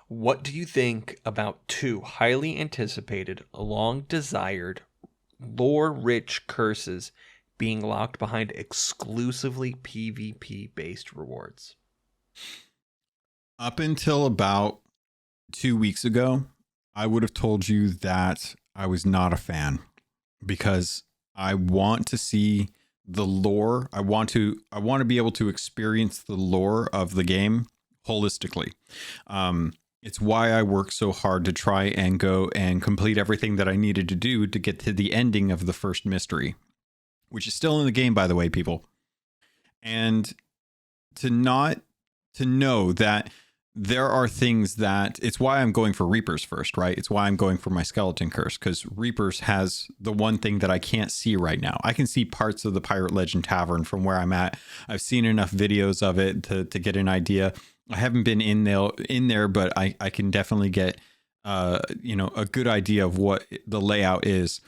What do you think about 2 highly anticipated, long-desired, lore-rich curses being locked behind exclusively PvP-based rewards?
Up until about 2 weeks ago, I would have told you that I was not a fan, because I want to see the lore. I want to be able to experience the lore of the game holistically. It's why I worked so hard to try and go and complete everything that I needed to do to get to the ending of the first mystery, which is still in the game, by the way, people. And to know that there are things that, it's why I'm going for Reapers first, right? It's why I'm going for my Skeleton Curse, because Reapers has the one thing that I can't see right now. I can see parts of the Pirate Legend Tavern from where I'm at. I've seen enough videos of it to get an idea. I haven't been in there, but I can definitely get a good idea of what the layout is.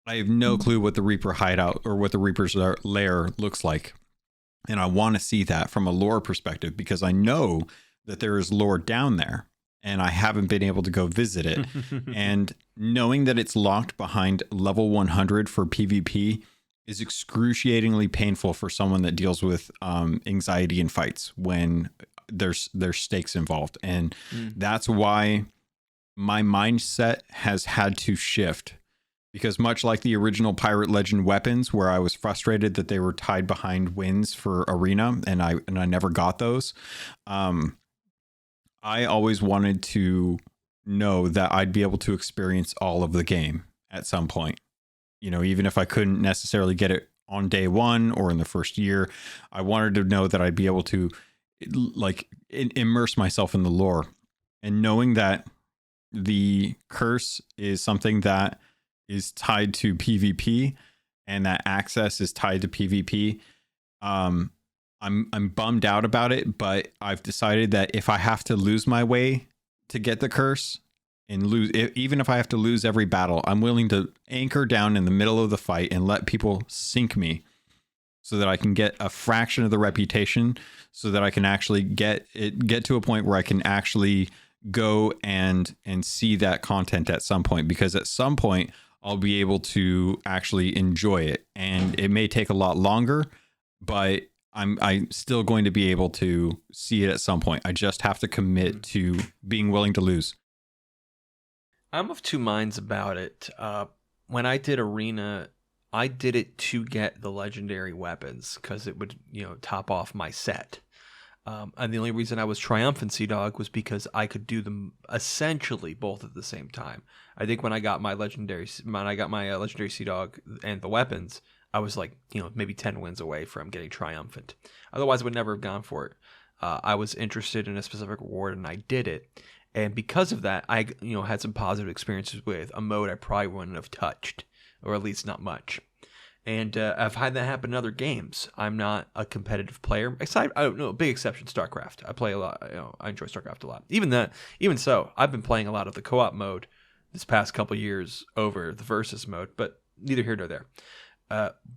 I have no clue what the Reaper hideout or what the Reaper's lair looks like. And I want to see that from a lore perspective, because I know that there is lore down there and I haven't been able to go visit it. And knowing that it's locked behind level 100 for PvP is excruciatingly painful for someone that deals with anxiety in fights when there's stakes involved. And that's why my mindset has had to shift, because much like the original Pirate Legend weapons, where I was frustrated that they were tied behind wins for arena and I never got those, I always wanted to know that I'd be able to experience all of the game at some point. Even if I couldn't necessarily get it on day 1 or in the first year, I wanted to know that I'd be able to immerse myself in the lore. And knowing that the curse is something that is tied to PvP and that access is tied to PvP, I'm bummed out about it, but I've decided that if I have to lose my way to get the curse and even if I have to lose every battle, I'm willing to anchor down in the middle of the fight and let people sink me so that I can get a fraction of the reputation, so that I can actually get to a point where I can actually go and see that content at some point, because at some point I'll be able to actually enjoy it. And it may take a lot longer, but I'm still going to be able to see it at some point. I just have to commit to being willing to lose.
I'm of 2 minds about it. When I did Arena, I did it to get the legendary weapons because it would, top off my set. And the only reason I was triumphant Sea Dog was because I could do them essentially both at the same time. I think when I got my legendary Sea Dog and the weapons, I was like, maybe 10 wins away from getting triumphant. Otherwise, I would never have gone for it. I was interested in a specific reward and I did it. And because of that, I had some positive experiences with a mode I probably wouldn't have touched, or at least not much. And I've had that happen in other games. I'm not a competitive player. Big exception, StarCraft. I play a lot. I enjoy StarCraft a lot. Even so, I've been playing a lot of the co-op mode this past couple years over the versus mode, but neither here nor there.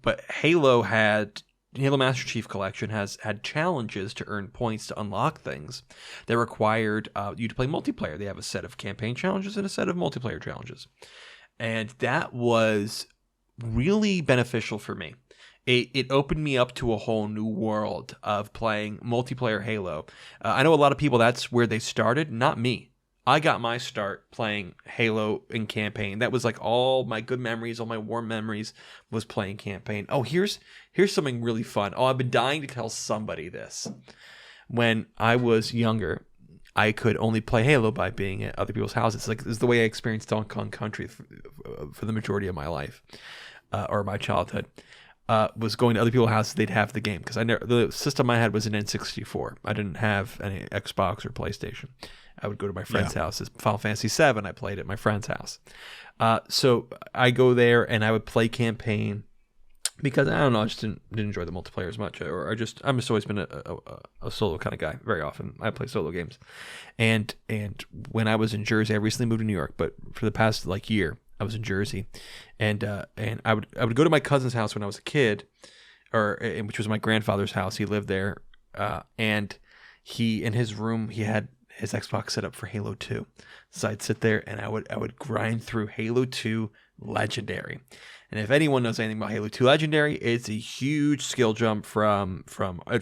But Halo Master Chief Collection has had challenges to earn points to unlock things that required you to play multiplayer. They have a set of campaign challenges and a set of multiplayer challenges. And that was really beneficial for me. It opened me up to a whole new world of playing multiplayer Halo. I know a lot of people, that's where they started. Not me. I got my start playing Halo in campaign. That was like all my good memories, all my warm memories was playing campaign. Oh, here's something really fun. Oh, I've been dying to tell somebody this. When I was younger, I could only play Halo by being at other people's houses. Like, this is the way I experienced Donkey Kong Country for the majority of my life, or my childhood. Was going to other people's houses. They'd have the game, because the system I had was an N64. I didn't have any Xbox or PlayStation. I would go to my friend's houses. Final Fantasy VII, I played at my friend's house. So I go there and I would play campaign, because I don't know, I just didn't enjoy the multiplayer as much, or I'm just always been a solo kind of guy. Very often I play solo games, and when I was in Jersey, I recently moved to New York, but for the past year, I was in Jersey, and I would go to my cousin's house when I was a kid, which was my grandfather's house. He lived there, and in his room he had his Xbox set up for Halo 2. So I'd sit there and I would grind through Halo 2 Legendary. And if anyone knows anything about Halo 2 Legendary, it's a huge skill jump from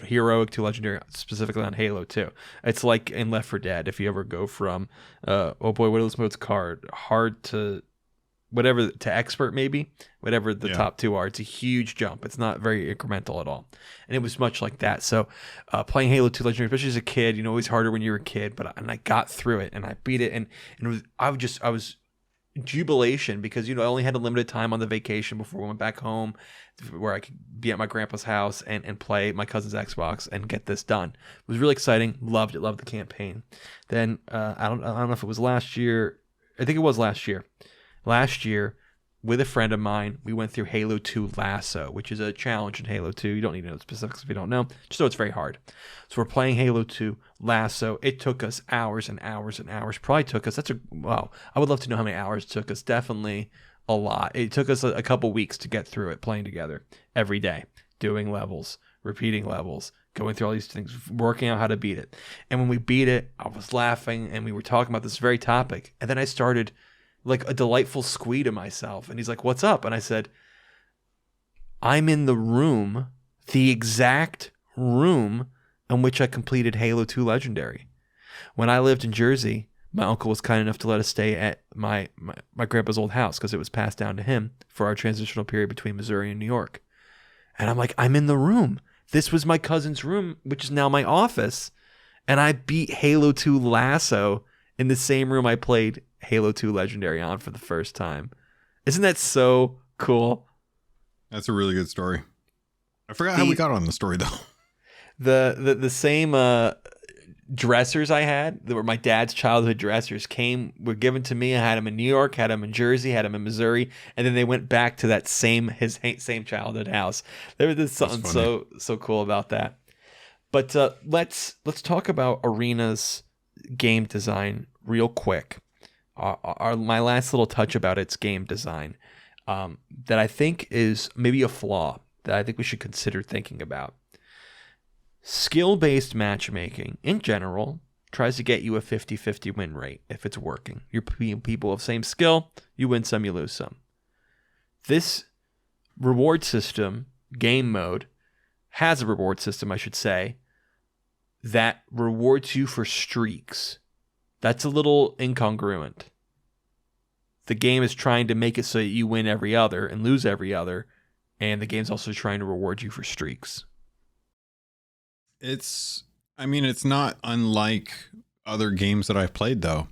heroic to legendary, specifically on Halo 2. It's like in Left 4 Dead, if you ever go from what are those modes called? Hard to whatever, to expert, maybe, whatever the top two are. It's a huge jump. It's not very incremental at all, and it was much like that. So playing Halo 2 Legendary, especially as a kid, it was harder when you were a kid, but I got through it and I beat it, and I was jubilation, because I only had a limited time on the vacation before we went back home, where I could be at my grandpa's house and play my cousin's Xbox and get this done. It was really exciting. Loved it. Loved the campaign. Then I don't know if it was last year. I think it was last year. Last year, with a friend of mine, we went through Halo 2 Lasso, which is a challenge in Halo 2. You don't need to know the specifics if you don't know. Just know it's very hard. So we're playing Halo 2 Lasso. It took us hours and hours and hours. Probably took us, wow. I would love to know how many hours it took us. Definitely a lot. It took us a couple weeks to get through it, playing together every day, doing levels, repeating levels, going through all these things, working out how to beat it. And when we beat it, I was laughing, and we were talking about this very topic. And then I started like a delightful squee to myself. And he's like, "What's up?" And I said, "I'm in the exact room in which I completed Halo 2 Legendary. When I lived in Jersey, my uncle was kind enough to let us stay at my grandpa's old house, because it was passed down to him for our transitional period between Missouri and New York." And I'm like, I'm in the room. This was my cousin's room, which is now my office. And I beat Halo 2 Lasso in the same room I played Halo 2 Legendary on for the first time. Isn't that so cool?
That's a really good story. I forgot how we got on the story, though.
The same dressers I had, that were my dad's childhood dressers, were given to me. I had them in New York, had them in Jersey, had them in Missouri, and then they went back to that same childhood house. There was something so cool about that. But let's talk about Arena's game design real quick. My last little touch about its game design, that I think is maybe a flaw that I think we should consider thinking about. Skill-based matchmaking, in general, tries to get you a 50-50 win rate if it's working. You're people of same skill, you win some, you lose some. This reward system, game mode, has a reward system, I should say, that rewards you for streaks. That's a little incongruent. The game is trying to make it so that you win every other and lose every other, and the game's also trying to reward you for streaks.
It's not unlike other games that I've played, though.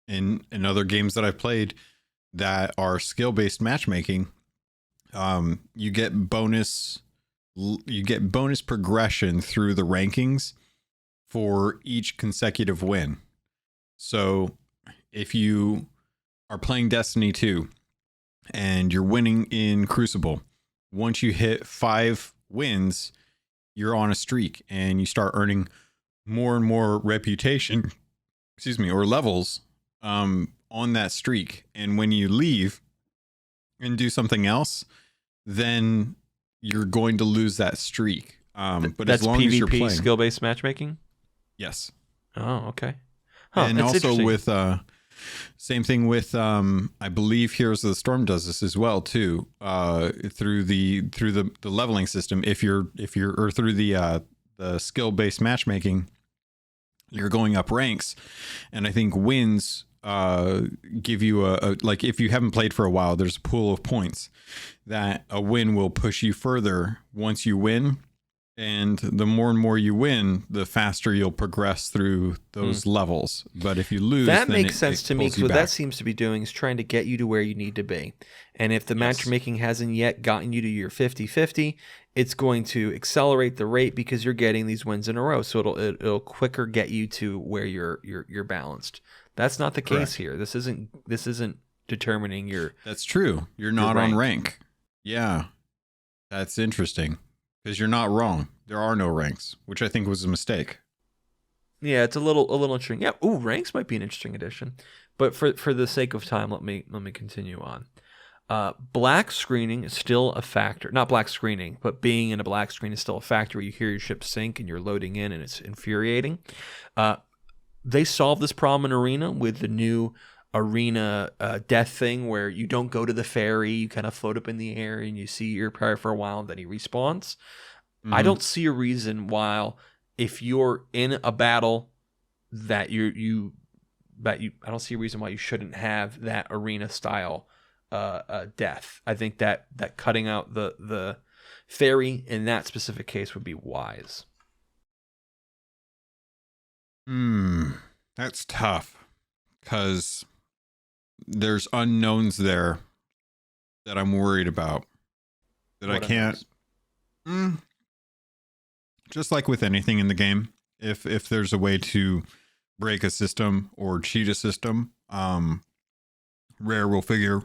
In other games that I've played that are skill-based matchmaking, you get bonus progression through the rankings for each consecutive win. So if you are playing Destiny 2 and you're winning in Crucible, once you hit 5 wins, you're on a streak and you start earning more and more reputation, or levels on that streak. And when you leave and do something else, then you're going to lose that streak. But
that's
as long
PvP,
as you're playing,
skill-based matchmaking?
Yes.
Oh, okay.
And also with same thing with I believe Heroes of the Storm does this as well too, through the leveling system. If you're or through the skill-based matchmaking, you're going up ranks, and I think wins give you a like, if you haven't played for a while, there's a pool of points that a win will push you further once you win. And the more and more you win, the faster you'll progress through those levels. But if you lose,
that
then
makes sense to me, because what
back.
that seems to be doing is trying to get you to where you need to be. And if the matchmaking hasn't yet gotten you to your 50-50, it's going to accelerate the rate because you're getting these wins in a row. So it'll quicker get you to where you're balanced. That's not the case here. This isn't determining your.
That's true. You're not on rank. Yeah, that's interesting. Because you're not wrong. There are no ranks, which I think was a mistake.
Yeah, it's a little interesting. Yeah, ranks might be an interesting addition. But for the sake of time, let me continue on. Black screening is still a factor. Not black screening, but being in a black screen is still a factor where you hear your ship sink and you're loading in and it's infuriating. They solved this problem in Arena with the new Arena death thing where you don't go to the ferry, you kind of float up in the air and you see your player for a while and then he respawns. I don't see a reason why, if you're in a battle that I don't see a reason why you shouldn't have that Arena style death. I think that cutting out the ferry in that specific case would be wise.
That's tough because there's unknowns there that I'm worried about that what I can't. Just like with anything in the game, if there's a way to break a system or cheat a system, Rare will figure.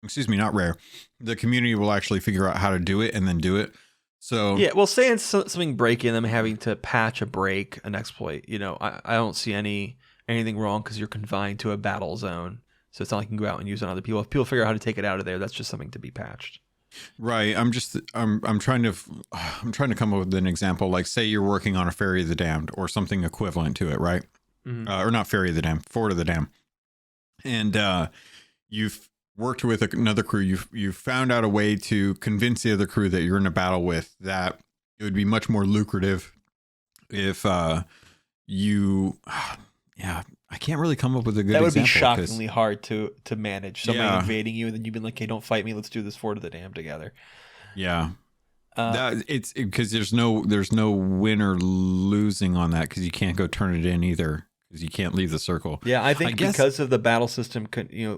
Excuse me, not Rare. The community will actually figure out how to do it and then do it. So
yeah, well, saying something breaking them having to patch a break, an exploit, I don't see anything wrong because you're confined to a battle zone. So it's not like you can go out and use it on other people. If people figure out how to take it out of there, that's just something to be patched.
Right. I'm trying to come up with an example. Like, say you're working on a Ferry of the Damned or something equivalent to it, right? Or not Ferry of the Damned, Fort of the Damned. And you've worked with another crew. You've found out a way to convince the other crew that you're in a battle with that it would be much more lucrative if I can't really come up with a good example. That would be
shockingly hard to manage. Somebody invading you, and then you've been like, "Hey, don't fight me. Let's do this Fort of the Damned together."
Yeah, it's because there's no win or losing on that because you can't go turn it in either because you can't leave the circle.
Yeah, I think because of the battle system,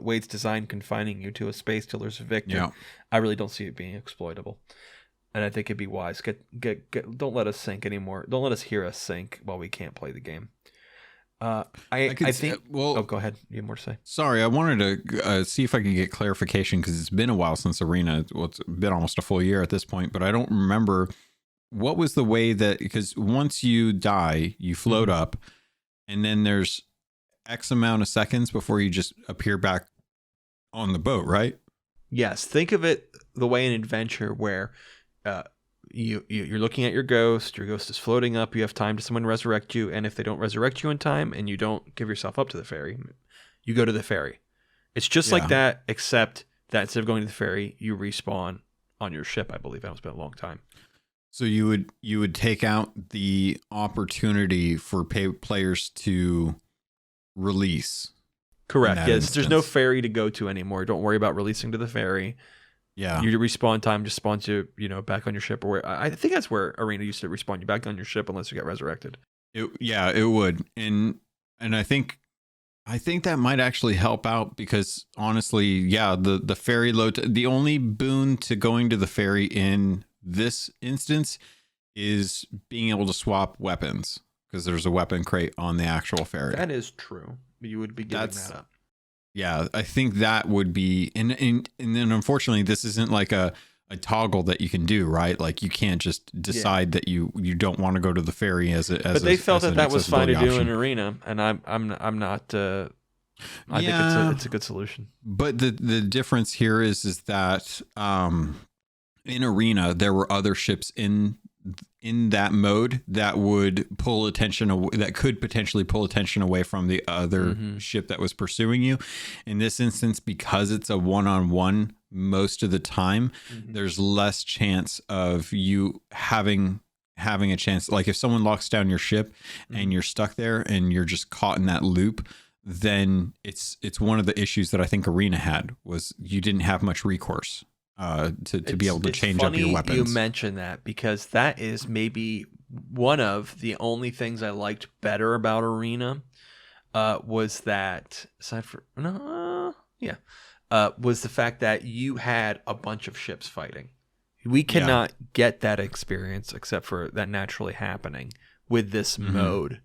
Wade's design confining you to a space till there's a victor. Yeah. I really don't see it being exploitable, and I think it'd be wise. Don't let us sink anymore. Don't let us hear us sink while we can't play the game. I think. Well, go ahead. You have more to say?
Sorry, I wanted to see if I could get clarification because it's been a while since Arena. Well, it's been almost a full year at this point, but I don't remember what was the way that, because once you die, you float up, and then there's X amount of seconds before you just appear back on the boat, right?
Yes. Think of it the way in Adventure where you're looking at your ghost is floating up, you have time to someone resurrect you, and if they don't resurrect you in time and you don't give yourself up to the ferry, you go to the ferry. It's just like that, except that instead of going to the ferry, you respawn on your ship, I believe. It's been a long time.
So you would take out the opportunity for players to release.
Correct. Yes, there's no ferry to go to anymore. Don't worry about releasing to the ferry.
Yeah,
your respawn time just spawns you, back on your ship, or where I think that's where Arena used to respawn you back on your ship unless you get resurrected.
It would, and I think that might actually help out because honestly, the ferry load. The only boon to going to the ferry in this instance is being able to swap weapons because there's a weapon crate on the actual ferry.
That is true. You would be giving that up.
Yeah, I think that would be, and then unfortunately, this isn't like a toggle that you can do, right? Like you can't just decide that you don't want to go to the ferry as
but they felt that was fine to do in Arena, and I'm not. I think it's a good solution.
But the difference here is that in Arena there were other ships in that mode that would pull attention, that could potentially pull attention away from the other ship that was pursuing you. In this instance, because it's a one-on-one most of the time, there's less chance of you having a chance. Like if someone locks down your ship and you're stuck there and you're just caught in that loop, then it's one of the issues that I think Arena had was you didn't have much recourse. to be able to change up your weapons.
You mentioned that because that is maybe one of the only things I liked better about Arena. Was that aside from was the fact that you had a bunch of ships fighting. We cannot get that experience except for that naturally happening with this mode.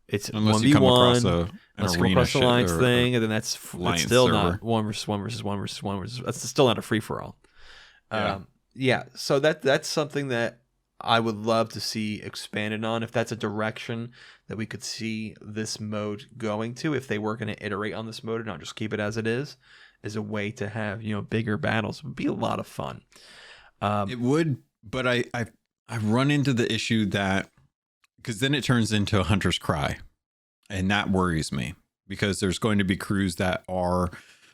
It's
unless you come across an arena
alliance thing, and then it's still
server.
not one versus one versus one versus one versus. That's still not a free for all. So that's something that I would love to see expanded on. If that's a direction that we could see this mode going to, if they were going to iterate on this mode and not just keep it as it is a way to have bigger battles, it would be a lot of fun.
It would, but I run into the issue that because then it turns into a hunter's cry, and that worries me because there's going to be crews that are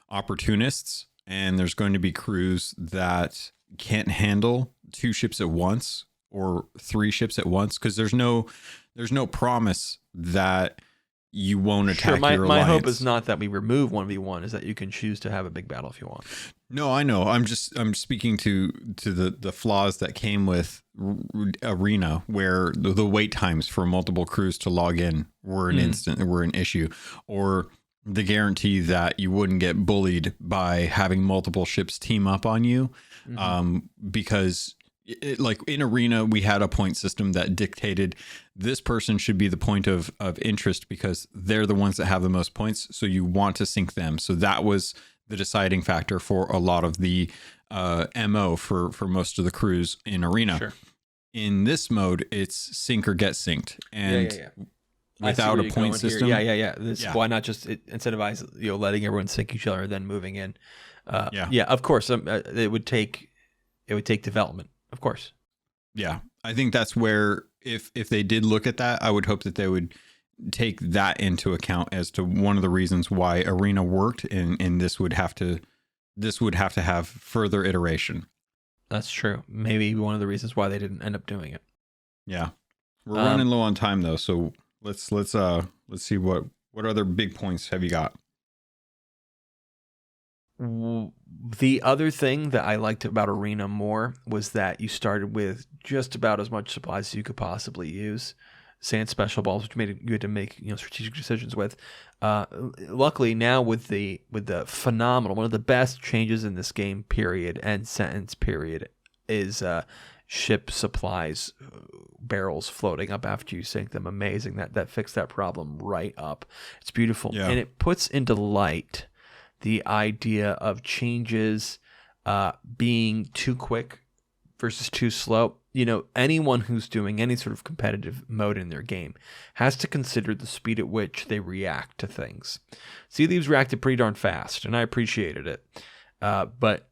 opportunists, and there's going to be crews that can't handle 2 ships at once or 3 ships at once because there's no promise that you won't attack your alliance.
My hope is not that we remove 1v1, is that you can choose to have a big battle if you want.
No, I know. I'm speaking to the flaws that came with Arena, where the wait times for multiple crews to log in were an issue, or the guarantee that you wouldn't get bullied by having multiple ships team up on you, because like in Arena, we had a point system that dictated this person should be the point of interest because they're the ones that have the most points. So you want to sync them. So that was the deciding factor for a lot of the MO for most of the crews in Arena.
Sure.
In this mode, it's sync or get synced. And without a point system.
Why not just incentivize letting everyone sync each other and then moving in? Of course. It would take development. Of course.
Yeah. I think that's where if they did look at that, I would hope that they would take that into account as to one of the reasons why Arena worked, and this would have to have further iteration.
That's true. Maybe one of the reasons why they didn't end up doing it.
Yeah. We're running low on time though, so let's see what other big points have you got?
The other thing that I liked about Arena more was that you started with just about as much supplies as you could possibly use. Sand special balls, which made it, you had to make strategic decisions with. Luckily now with the phenomenal, one of the best changes in this game period and sentence period is ship supplies barrels floating up after you sink them. Amazing. That fixed that problem right up. It's beautiful.
Yeah.
And it puts into light the idea of changes being too quick versus too slow. Anyone who's doing any sort of competitive mode in their game has to consider the speed at which they react to things. Sea of Thieves reacted pretty darn fast, and I appreciated it. But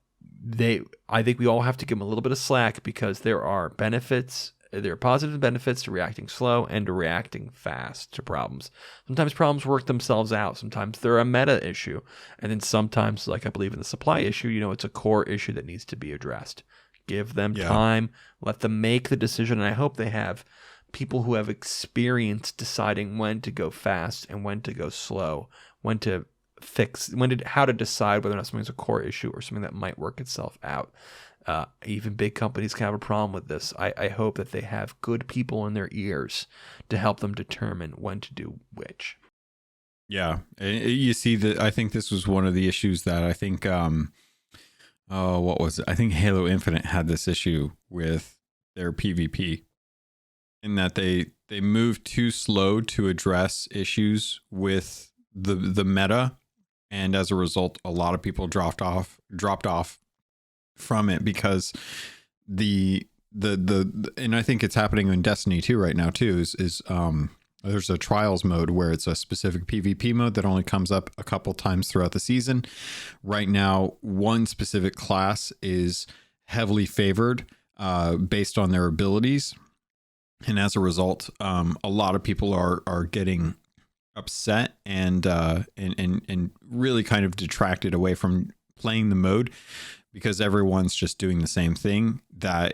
I think we all have to give them a little bit of slack because there are positive benefits to reacting slow and to reacting fast to problems. Sometimes problems work themselves out. Sometimes they're a meta issue. And then sometimes, like I believe in the supply issue, it's a core issue that needs to be addressed. Give them time. Let them make the decision. And I hope they have people who have experience deciding when to go fast and when to go slow, how to decide whether or not something's a core issue or something that might work itself out. Even big companies can have a problem with this. I hope that they have good people in their ears to help them determine when to do which.
Yeah. You see that. I think this was one of the issues that I think, what was it? I think Halo Infinite had this issue with their PvP in that they moved too slow to address issues with the meta. And as a result, a lot of people dropped off from it because the and I think it's happening in Destiny 2 right now too is there's a trials mode where it's a specific PvP mode that only comes up a couple times throughout the season. Right now, one specific class is heavily favored based on their abilities, and as a result, a lot of people are getting upset and really kind of detracted away from playing the mode because everyone's just doing the same thing.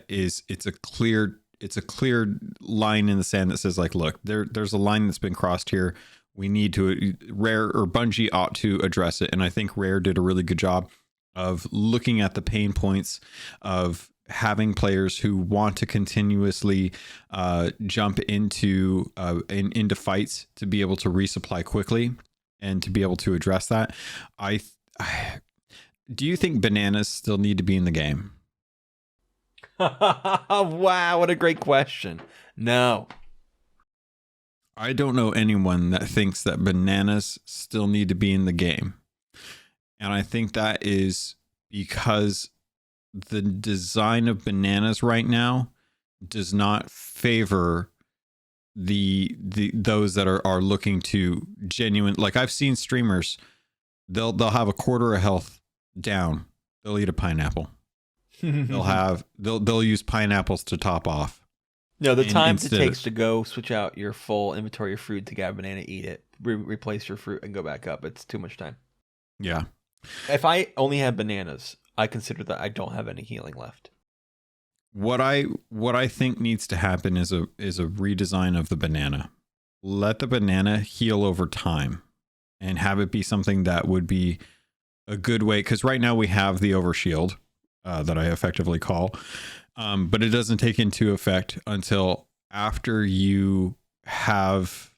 It's a clear line in the sand that says like, look, there's a line that's been crossed here. We need to Rare or Bungie ought to address it. And I think Rare did a really good job of looking at the pain points of having players who want to continuously jump into fights to be able to resupply quickly and to be able to address that. Do you think bananas still need to be in the game?
Wow, what a great question. No.
I don't know anyone that thinks that bananas still need to be in the game. And I think that is because the design of bananas right now does not favor those that are looking to genuine, like I've seen streamers, they'll have a quarter of health down. They'll eat a pineapple. They'll use pineapples to top off.
No, the time it takes to go switch out your full inventory of fruit to get a banana, eat it, replace your fruit, and go back up. It's too much time.
Yeah.
If I only have bananas, I consider that I don't have any healing left.
What I think needs to happen is a redesign of the banana. Let the banana heal over time, and have it be something that would be a good way. Because right now we have the overshield that I effectively call. But it doesn't take into effect until after you have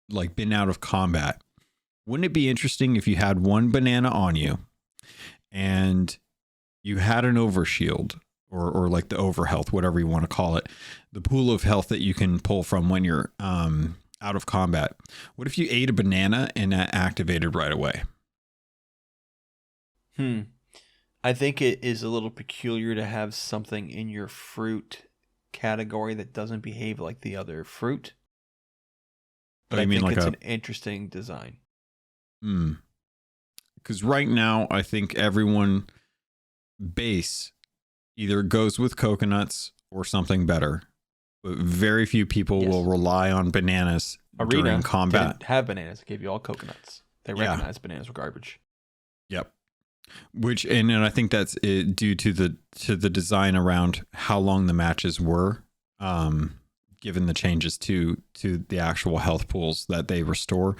like been out of combat. Wouldn't it be interesting if you had one banana on you and you had an overshield or like the overhealth, whatever you want to call it, the pool of health that you can pull from when you're out of combat? What if you ate a banana and that activated right away?
I think it is a little peculiar to have something in your fruit category that doesn't behave like the other fruit. But I think like it's an interesting design.
Because right now, I think everyone base either goes with coconuts or something better. But very few people will rely on bananas during combat.
Didn't have bananas. They gave you all coconuts. They recognized bananas were garbage.
Yep. Which and I think that's due to the design around how long the matches were, given the changes to the actual health pools that they restore.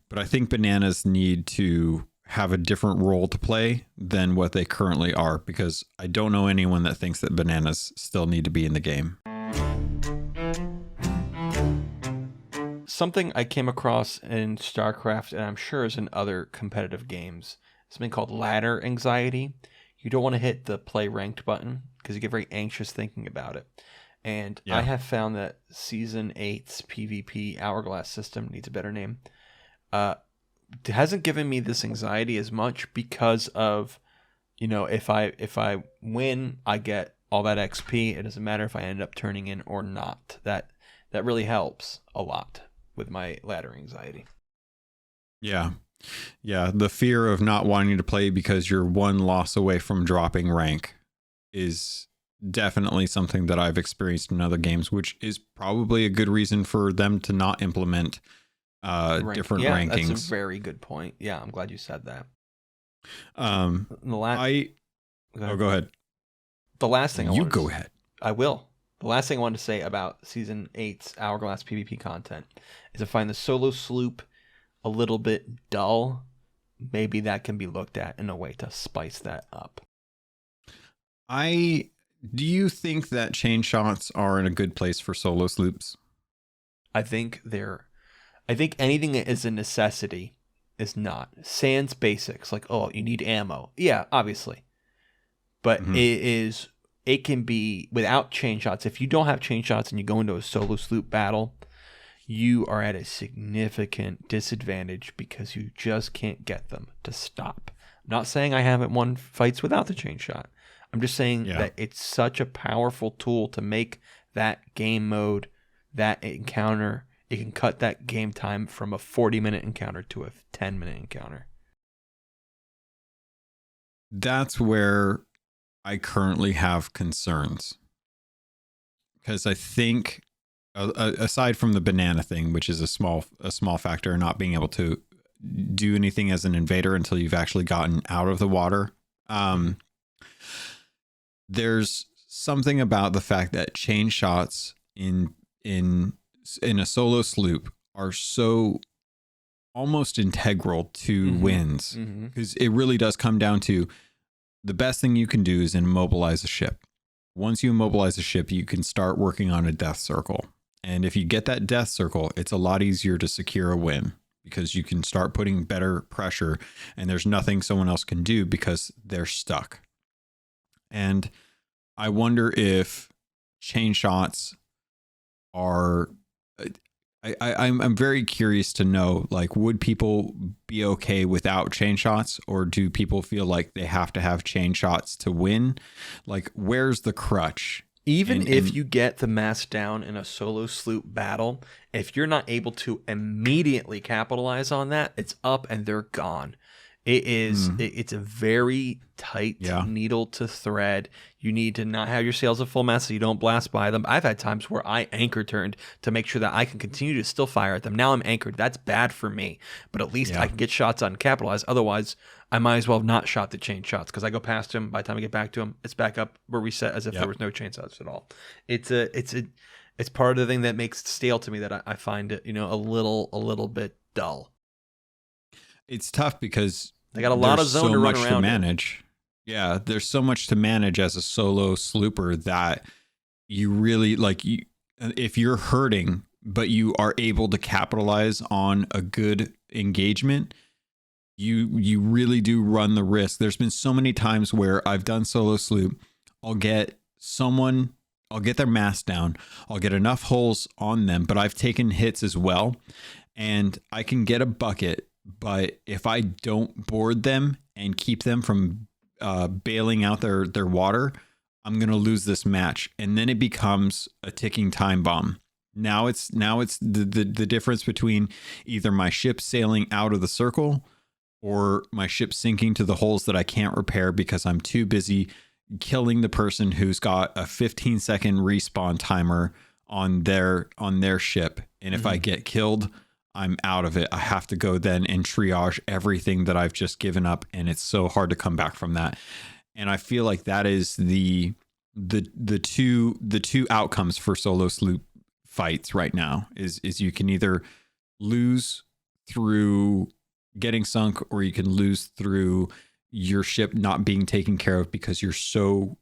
But I think bananas need to have a different role to play than what they currently are, because I don't know anyone that thinks that bananas still need to be in the game.
Something I came across in StarCraft, and I'm sure is in other competitive games, something called ladder anxiety. You don't want to hit the play ranked button because you get very anxious thinking about it. And I have found that Season 8's PvP hourglass system needs a better name. Hasn't given me this anxiety as much because of, if I win, I get all that XP. It doesn't matter if I end up turning in or not. That really helps a lot with my ladder anxiety.
Yeah. Yeah, the fear of not wanting to play because you're one loss away from dropping rank is definitely something that I've experienced in other games, which is probably a good reason for them to not implement different rankings.
That's a very good point. Yeah, I'm glad you said that.
Go ahead.
The last thing
go ahead.
I will. The last thing I wanted to say about Season 8's Hourglass PvP content is I find the solo sloop a little bit dull. Maybe that can be looked at in a way to spice that up.
Do you think that chain shots are in a good place for solo sloops?
I think anything that is a necessity is not. Sans basics, like, you need ammo. Yeah, obviously. But it can be without chain shots. If you don't have chain shots and you go into a solo sloop battle, you are at a significant disadvantage because you just can't get them to stop. I'm not saying I haven't won fights without the chain shot. I'm just saying that it's such a powerful tool to make that game mode, that encounter. It can cut that game time from a 40-minute encounter to a 10-minute encounter.
That's where I currently have concerns. Because I think, aside from the banana thing, which is a small factor, not being able to do anything as an invader until you've actually gotten out of the water, there's something about the fact that chain shots in a solo sloop are so almost integral to wins, because it really does come down to the best thing you can do is immobilize a ship. Once you immobilize a ship, you can start working on a death circle. And if you get that death circle, it's a lot easier to secure a win because you can start putting better pressure and there's nothing someone else can do because they're stuck. And I wonder if chain shots are... I'm very curious to know, like, would people be okay without chain shots, or do people feel like they have to have chain shots to win? Like, where's the crutch?
Even if you get the mast down in a solo sloop battle, if you're not able to immediately capitalize on that, it's up and they're gone. It's a very tight needle to thread. You need to not have your sails at full mast so you don't blast by them. I've had times where I anchor turned to make sure that I can continue to still fire at them. Now I'm anchored. That's bad for me, but at least I can get shots on and capitalize. Otherwise, I might as well have not shot the chain shots because I go past him. By the time I get back to him, it's back up. We're reset as if there was no chain shots at all. It's part of the thing that makes it stale to me that I find it, a little bit dull.
It's tough because
they got a lot of zone to run around.
Manage. Yeah, there's so much to manage as a solo slooper that you really if you're hurting, but you are able to capitalize on a good engagement, you really do run the risk. There's been so many times where I've done solo sloop. I'll get their mast down. I'll get enough holes on them, but I've taken hits as well. And I can get a bucket, but if I don't board them and keep them from bailing out their water, I'm going to lose this match. And then it becomes a ticking time bomb. Now it's the difference between either my ship sailing out of the circle or my ship sinking to the holes that I can't repair because I'm too busy killing the person who's got a 15-second respawn timer on their ship. And if I get killed, I'm out of it. I have to go then and triage everything that I've just given up, and it's so hard to come back from that. And I feel like that is the two outcomes for solo sloop fights right now is you can either lose through getting sunk, or you can lose through your ship not being taken care of because you're so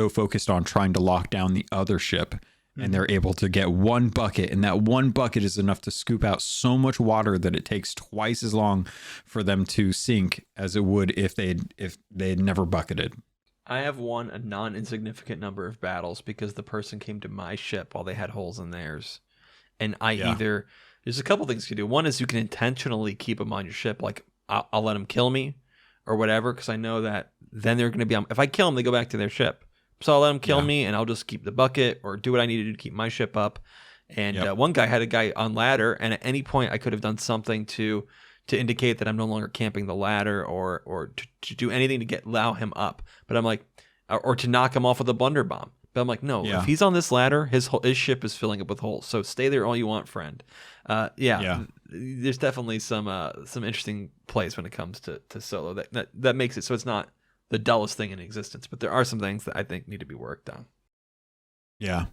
focused on trying to lock down the other ship. And they're able to get one bucket, and that one bucket is enough to scoop out so much water that it takes twice as long for them to sink as it would if they'd never bucketed.
I have won a non-insignificant number of battles because the person came to my ship while they had holes in theirs. And there's a couple things you can do. One is you can intentionally keep them on your ship. Like I'll let them kill me or whatever, because I know that then they're going to be on. If I kill them, they go back to their ship. So I'll let them kill me, and I'll just keep the bucket or do what I need to do to keep my ship up. And one guy had a guy on ladder, and at any point I could have done something to indicate that I'm no longer camping the ladder or to do anything to allow him up. But I'm like, or to knock him off with a blunder bomb. But I'm like, no, if he's on this ladder, his ship is filling up with holes. So stay there all you want, friend. There's definitely some interesting plays when it comes to solo that makes it so it's not the dullest thing in existence, but there are some things that I think need to be worked on.
Yeah.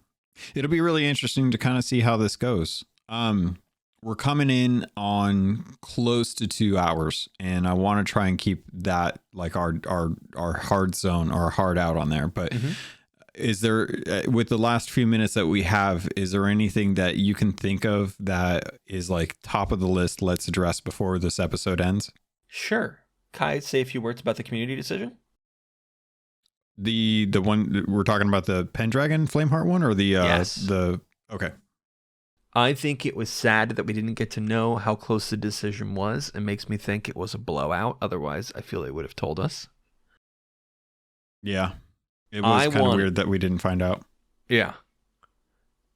It'll be really interesting to kind of see how this goes. We're coming in on close to 2 hours, and I want to try and keep that like our hard zone or hard out on there. But is there, with the last few minutes that we have, is there anything that you can think of that is like top of the list let's address before this episode ends?
Sure. Kai, say a few words about the community decision.
The one we're talking about, the Pendragon Flameheart one, or the
yes.
Okay.
I think it was sad that we didn't get to know how close the decision was. It makes me think it was a blowout. Otherwise, I feel they would have told us.
Yeah. It was kind of weird that we didn't find out.
Yeah.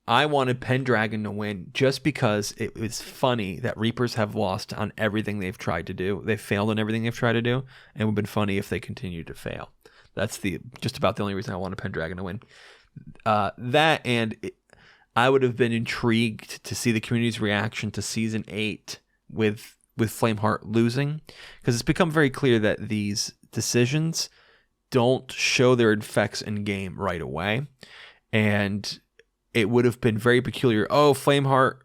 I wanted Pendragon to win just because it was funny that Reapers have lost on everything they've tried to do. They've failed on everything they've tried to do, and it would have been funny if they continued to fail. That's just about the only reason I wanted Pendragon to win. I would have been intrigued to see the community's reaction to Season 8 with Flameheart losing, because it's become very clear that these decisions don't show their effects in game right away, and it would have been very peculiar. Oh, Flameheart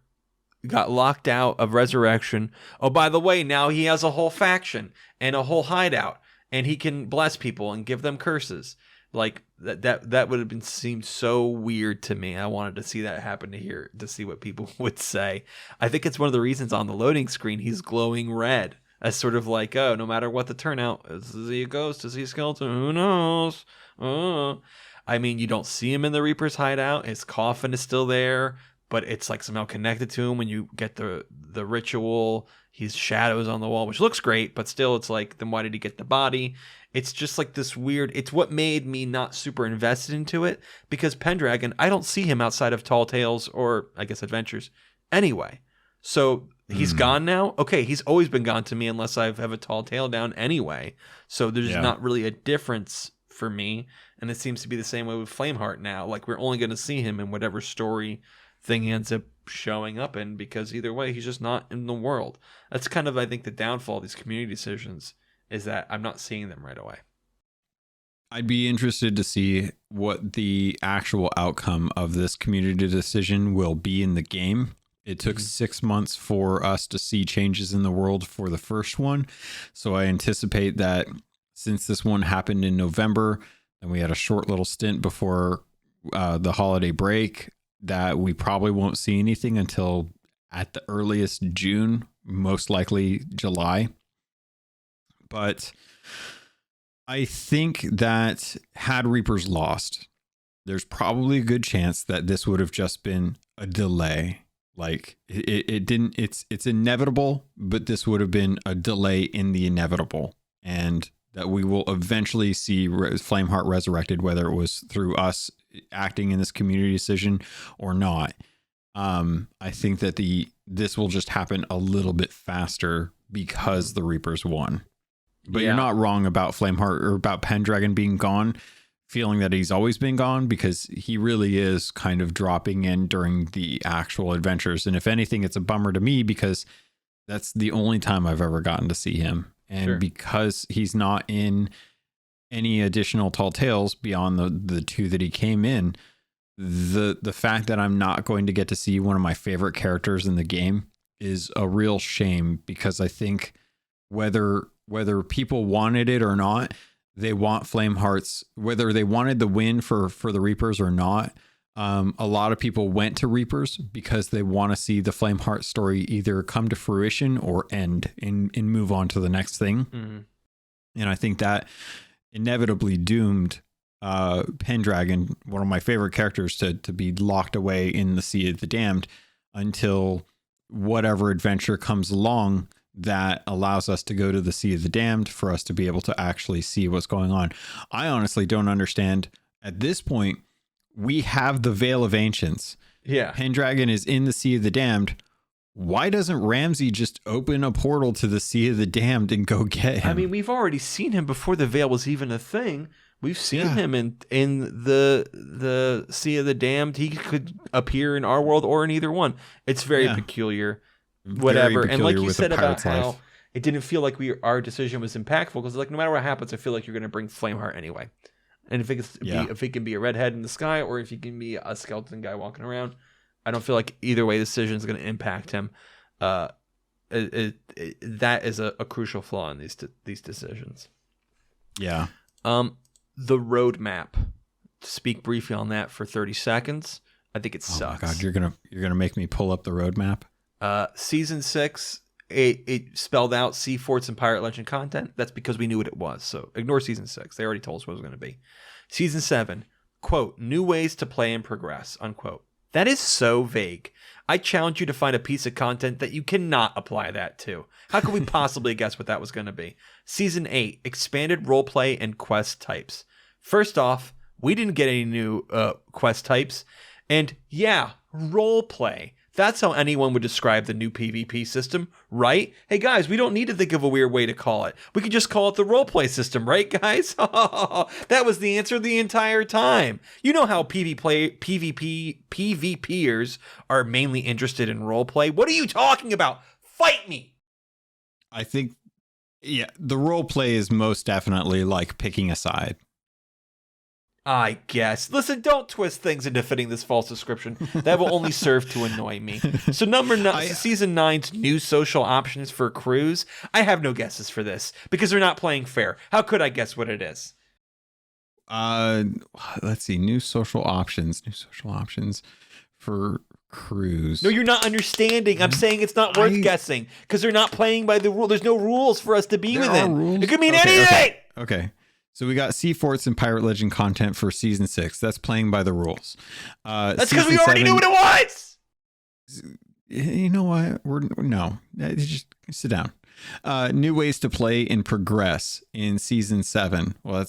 got locked out of Resurrection. Oh, by the way, now he has a whole faction and a whole hideout. and he can bless people and give them curses. Like that would have seemed so weird to me. I wanted to see that happen to see what people would say. I think it's one of the reasons on the loading screen he's glowing red, as sort of like, oh, no matter what the turnout, is he a ghost? Is he a skeleton? Who knows? I mean, you don't see him in the Reaper's hideout. His coffin is still there, but it's like somehow connected to him when you get the ritual. He's shadows on the wall, which looks great, but still it's like, then why did he get the body? It's just like this weird, it's what made me not super invested into it, because Pendragon, I don't see him outside of Tall Tales or I guess Adventures anyway. So he's gone now. Okay, he's always been gone to me unless I have a Tall Tale down anyway. So there's not really a difference for me. And it seems to be the same way with Flameheart now. Like, we're only going to see him in whatever story thing he ends up showing up in, because either way, he's just not in the world. That's kind of, I think, the downfall of these community decisions, is that I'm not seeing them right away.
I'd be interested to see what the actual outcome of this community decision will be in the game. It took 6 months for us to see changes in the world for the first one. So I anticipate that since this one happened in November, and we had a short little stint before the holiday break, that we probably won't see anything until at the earliest June, most likely July. But I think that had Reapers lost, there's probably a good chance that this would have just been a delay. Like it didn't, it's inevitable, but this would have been a delay in the inevitable, and that we will eventually see Flameheart resurrected, whether it was through us acting in this community decision or not. I think that this will just happen a little bit faster because the Reapers won. But you're not wrong about Flameheart or about Pendragon being gone, feeling that he's always been gone, because he really is kind of dropping in during the actual adventures. And if anything, it's a bummer to me, because that's the only time I've ever gotten to see him. And because he's not in any additional Tall Tales beyond the two that he came in, the fact that I'm not going to get to see one of my favorite characters in the game is a real shame, because I think whether people wanted it or not, they want Flameheart's, whether they wanted the win for the Reapers or not. A lot of people went to Reapers because they want to see the Flameheart story either come to fruition or end and move on to the next thing. Mm-hmm. And I think that inevitably doomed Pendragon, one of my favorite characters, to be locked away in the Sea of the Damned until whatever adventure comes along that allows us to go to the Sea of the Damned for us to be able to actually see what's going on. I honestly don't understand. At this point, we have the Veil of Ancients.
Yeah.
Pendragon is in the Sea of the Damned. Why doesn't Ramsey just open a portal to the Sea of the Damned and go get him?
I mean, we've already seen him before the Veil was even a thing. We've seen him in the Sea of the Damned. He could appear in our world or in either one. It's very peculiar. Whatever. And like you said about how it didn't feel like our decision was impactful, because like no matter what happens, I feel like you're going to bring Flameheart anyway. And if he can be a redhead in the sky, or if he can be a skeleton guy walking around, I don't feel like either way the decision is going to impact him. That is a crucial flaw in these decisions.
Yeah.
The roadmap. To speak briefly on that for 30 seconds, I think it sucks.
Oh my God, you're gonna make me pull up the roadmap.
Season 6, it spelled out sea forts and pirate legend content. That's because we knew what it was. So ignore season 6. They already told us what it was going to be. Season 7, quote, new ways to play and progress, unquote. That is so vague. I challenge you to find a piece of content that you cannot apply that to. How could we possibly guess what that was going to be? Season 8, expanded roleplay and quest types. First off, we didn't get any new quest types. And yeah, roleplay. That's how anyone would describe the new PvP system, right? Hey guys, we don't need to think of a weird way to call it. We could just call it the roleplay system, right guys? That was the answer the entire time. You know how PvPers are mainly interested in roleplay. What are you talking about? Fight me!
I think, the roleplay is most definitely like picking a side.
I guess. Listen, don't twist things into fitting this false description. That will only serve to annoy me. So season 9's new social options for crews. I have no guesses for this because they're not playing fair. How could I guess what it is?
Let's see. New social options for crews.
No, you're not understanding. I'm saying it's not worth guessing because they're not playing by the rule. There's no rules for us to be within. It could mean anything.
Okay. So we got Sea Forts and Pirate Legend content for season 6. That's playing by the rules.
That's because we already knew what it was.
You know what? Just sit down. New ways to play and progress in season 7. Well,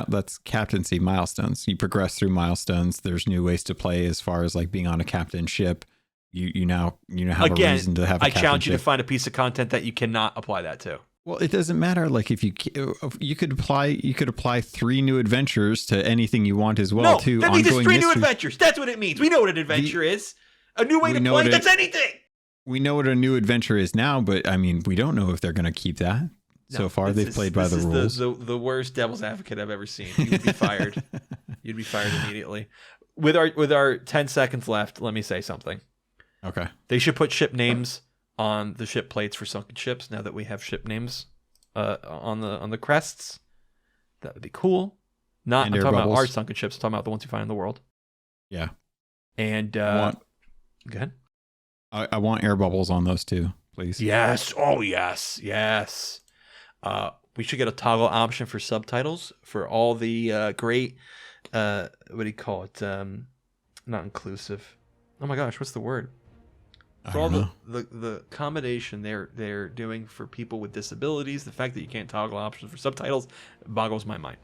that's captaincy milestones. You progress through milestones. There's new ways to play as far as like being on a captain ship. You now have a reason to have. I
challenge you to find a piece of content that you cannot apply that to.
Well, it doesn't matter. Like if you could apply 3 new adventures to anything you want as well.
No, that means it's 3 new adventures. That's what it means. We know what an adventure is. A new way to play. That's anything.
We know what a new adventure is now, but I mean, we don't know if they're going to keep that. No, so far, they've played by the rules.
This is the worst devil's advocate I've ever seen. You'd be fired. You'd be fired immediately. With our 10 seconds left, let me say something.
Okay.
They should put ship names on the ship plates for sunken ships. Now that we have ship names on the crests, that would be cool. I'm talking about our sunken ships. I'm talking about the ones you find in the world.
Yeah.
And go ahead.
I want air bubbles on those too, please.
Yes. Oh, yes. Yes. We should get a toggle option for subtitles for all the great, what do you call it? Not inclusive. Oh my gosh, what's the word? For all the accommodation they're doing for people with disabilities, the fact that you can't toggle options for subtitles boggles my mind.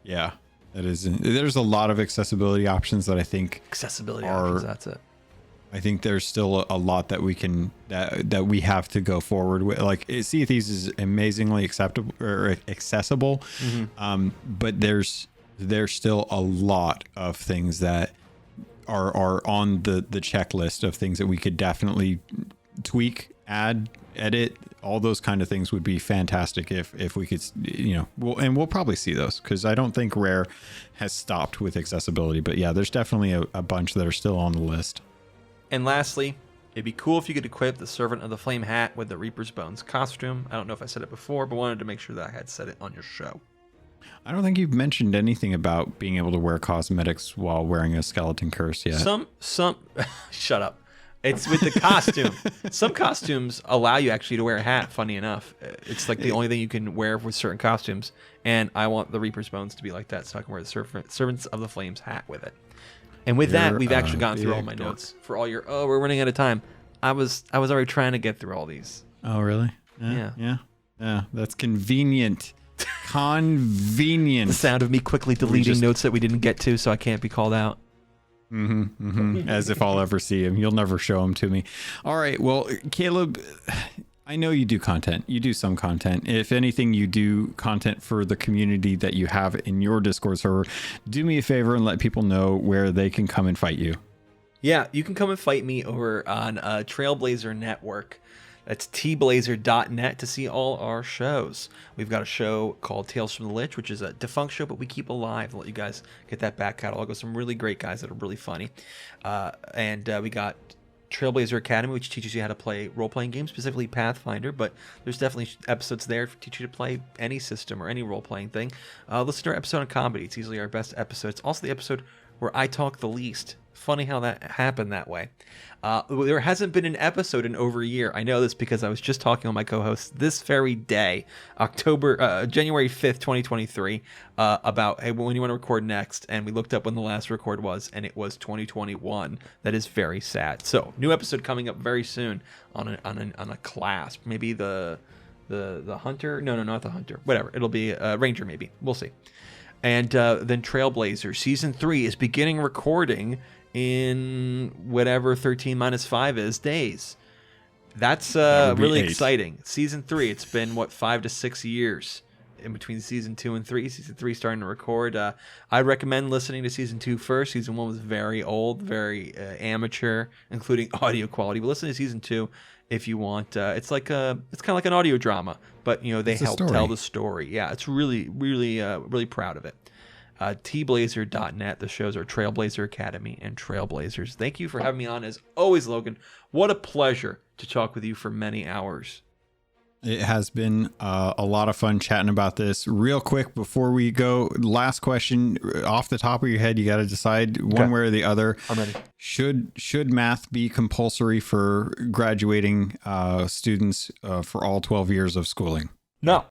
Yeah. There's a lot of accessibility options that I think
options, that's it.
I think there's still a lot that we can that we have to go forward with. Like Sea of Thieves is amazingly acceptable or accessible, but there's still a lot of things that are on the checklist of things that we could definitely tweak, add, edit. All those kind of things would be fantastic if we could, we'll probably see those because I don't think Rare has stopped with accessibility. But yeah, there's definitely a bunch that are still on the list.
And lastly, it'd be cool if you could equip the Servant of the Flame hat with the Reaper's Bones costume. I don't know if I said it before, but wanted to make sure that I had said it on your show.
I don't think you've mentioned anything about being able to wear cosmetics while wearing a skeleton curse yet.
Some shut up. It's with the costume. Some costumes allow you actually to wear a hat, funny enough. It's like the only thing you can wear with certain costumes. And I want the Reaper's Bones to be like that so I can wear the Servants of the Flames hat with it. And with that, we've actually gone through all my notes for all your. Oh, we're running out of time. I was already trying to get through all these.
Oh, really? Yeah. That's convenient. Convenient.
The sound of me quickly deleting notes that we didn't get to, so I can't be called out.
As if I'll ever see him. You'll never show him to me. All right. Well, Caleb, I know you do content. You do some content. If anything, you do content for the community that you have in your Discord server. Do me a favor and let people know where they can come and fight you.
Yeah, you can come and fight me over on Trailblazer Network. That's tblazer.net to see all our shows. We've got a show called Tales from the Lich, which is a defunct show, but we keep alive to let you guys get that back catalog with some really great guys that are really funny. And we got Trailblazer Academy, which teaches you how to play role-playing games, specifically Pathfinder, but there's definitely episodes there to teach you to play any system or any role-playing thing. Listen to our episode on comedy. It's easily our best episode. It's also the episode where I talk the least. Funny how that happened that way. There hasn't been an episode in over a year. I know this because I was just talking with my co-host this very day, January 5th, 2023, about, hey, when you want to record next, and we looked up when the last record was, and it was 2021. That is very sad. So, new episode coming up very soon on a class. Maybe the hunter? No, not the hunter. Whatever. It'll be a ranger, maybe. We'll see. And then Trailblazer Season 3 is beginning recording in whatever 13 minus 5 is days. That's really exciting. Season 3, it's been, 5 to 6 years in between Season 2 and 3. Season 3 starting to record. I recommend listening to Season 2 first. Season 1 was very old, very amateur, including audio quality. But listen to Season 2 if you want. It's kind of like an audio drama, but they help tell the story. Yeah, it's really, really, really proud of it. tblazer.net. The shows are Trailblazer Academy and Trailblazers. Thank you for having me on as always, Logan. What a pleasure to talk with you for many hours.
It has been a lot of fun chatting about this. Real quick before we go, last question off the top of your head. You got to decide one way or the other.
I'm ready.
Should math be compulsory for graduating students for all 12 years of schooling?
No.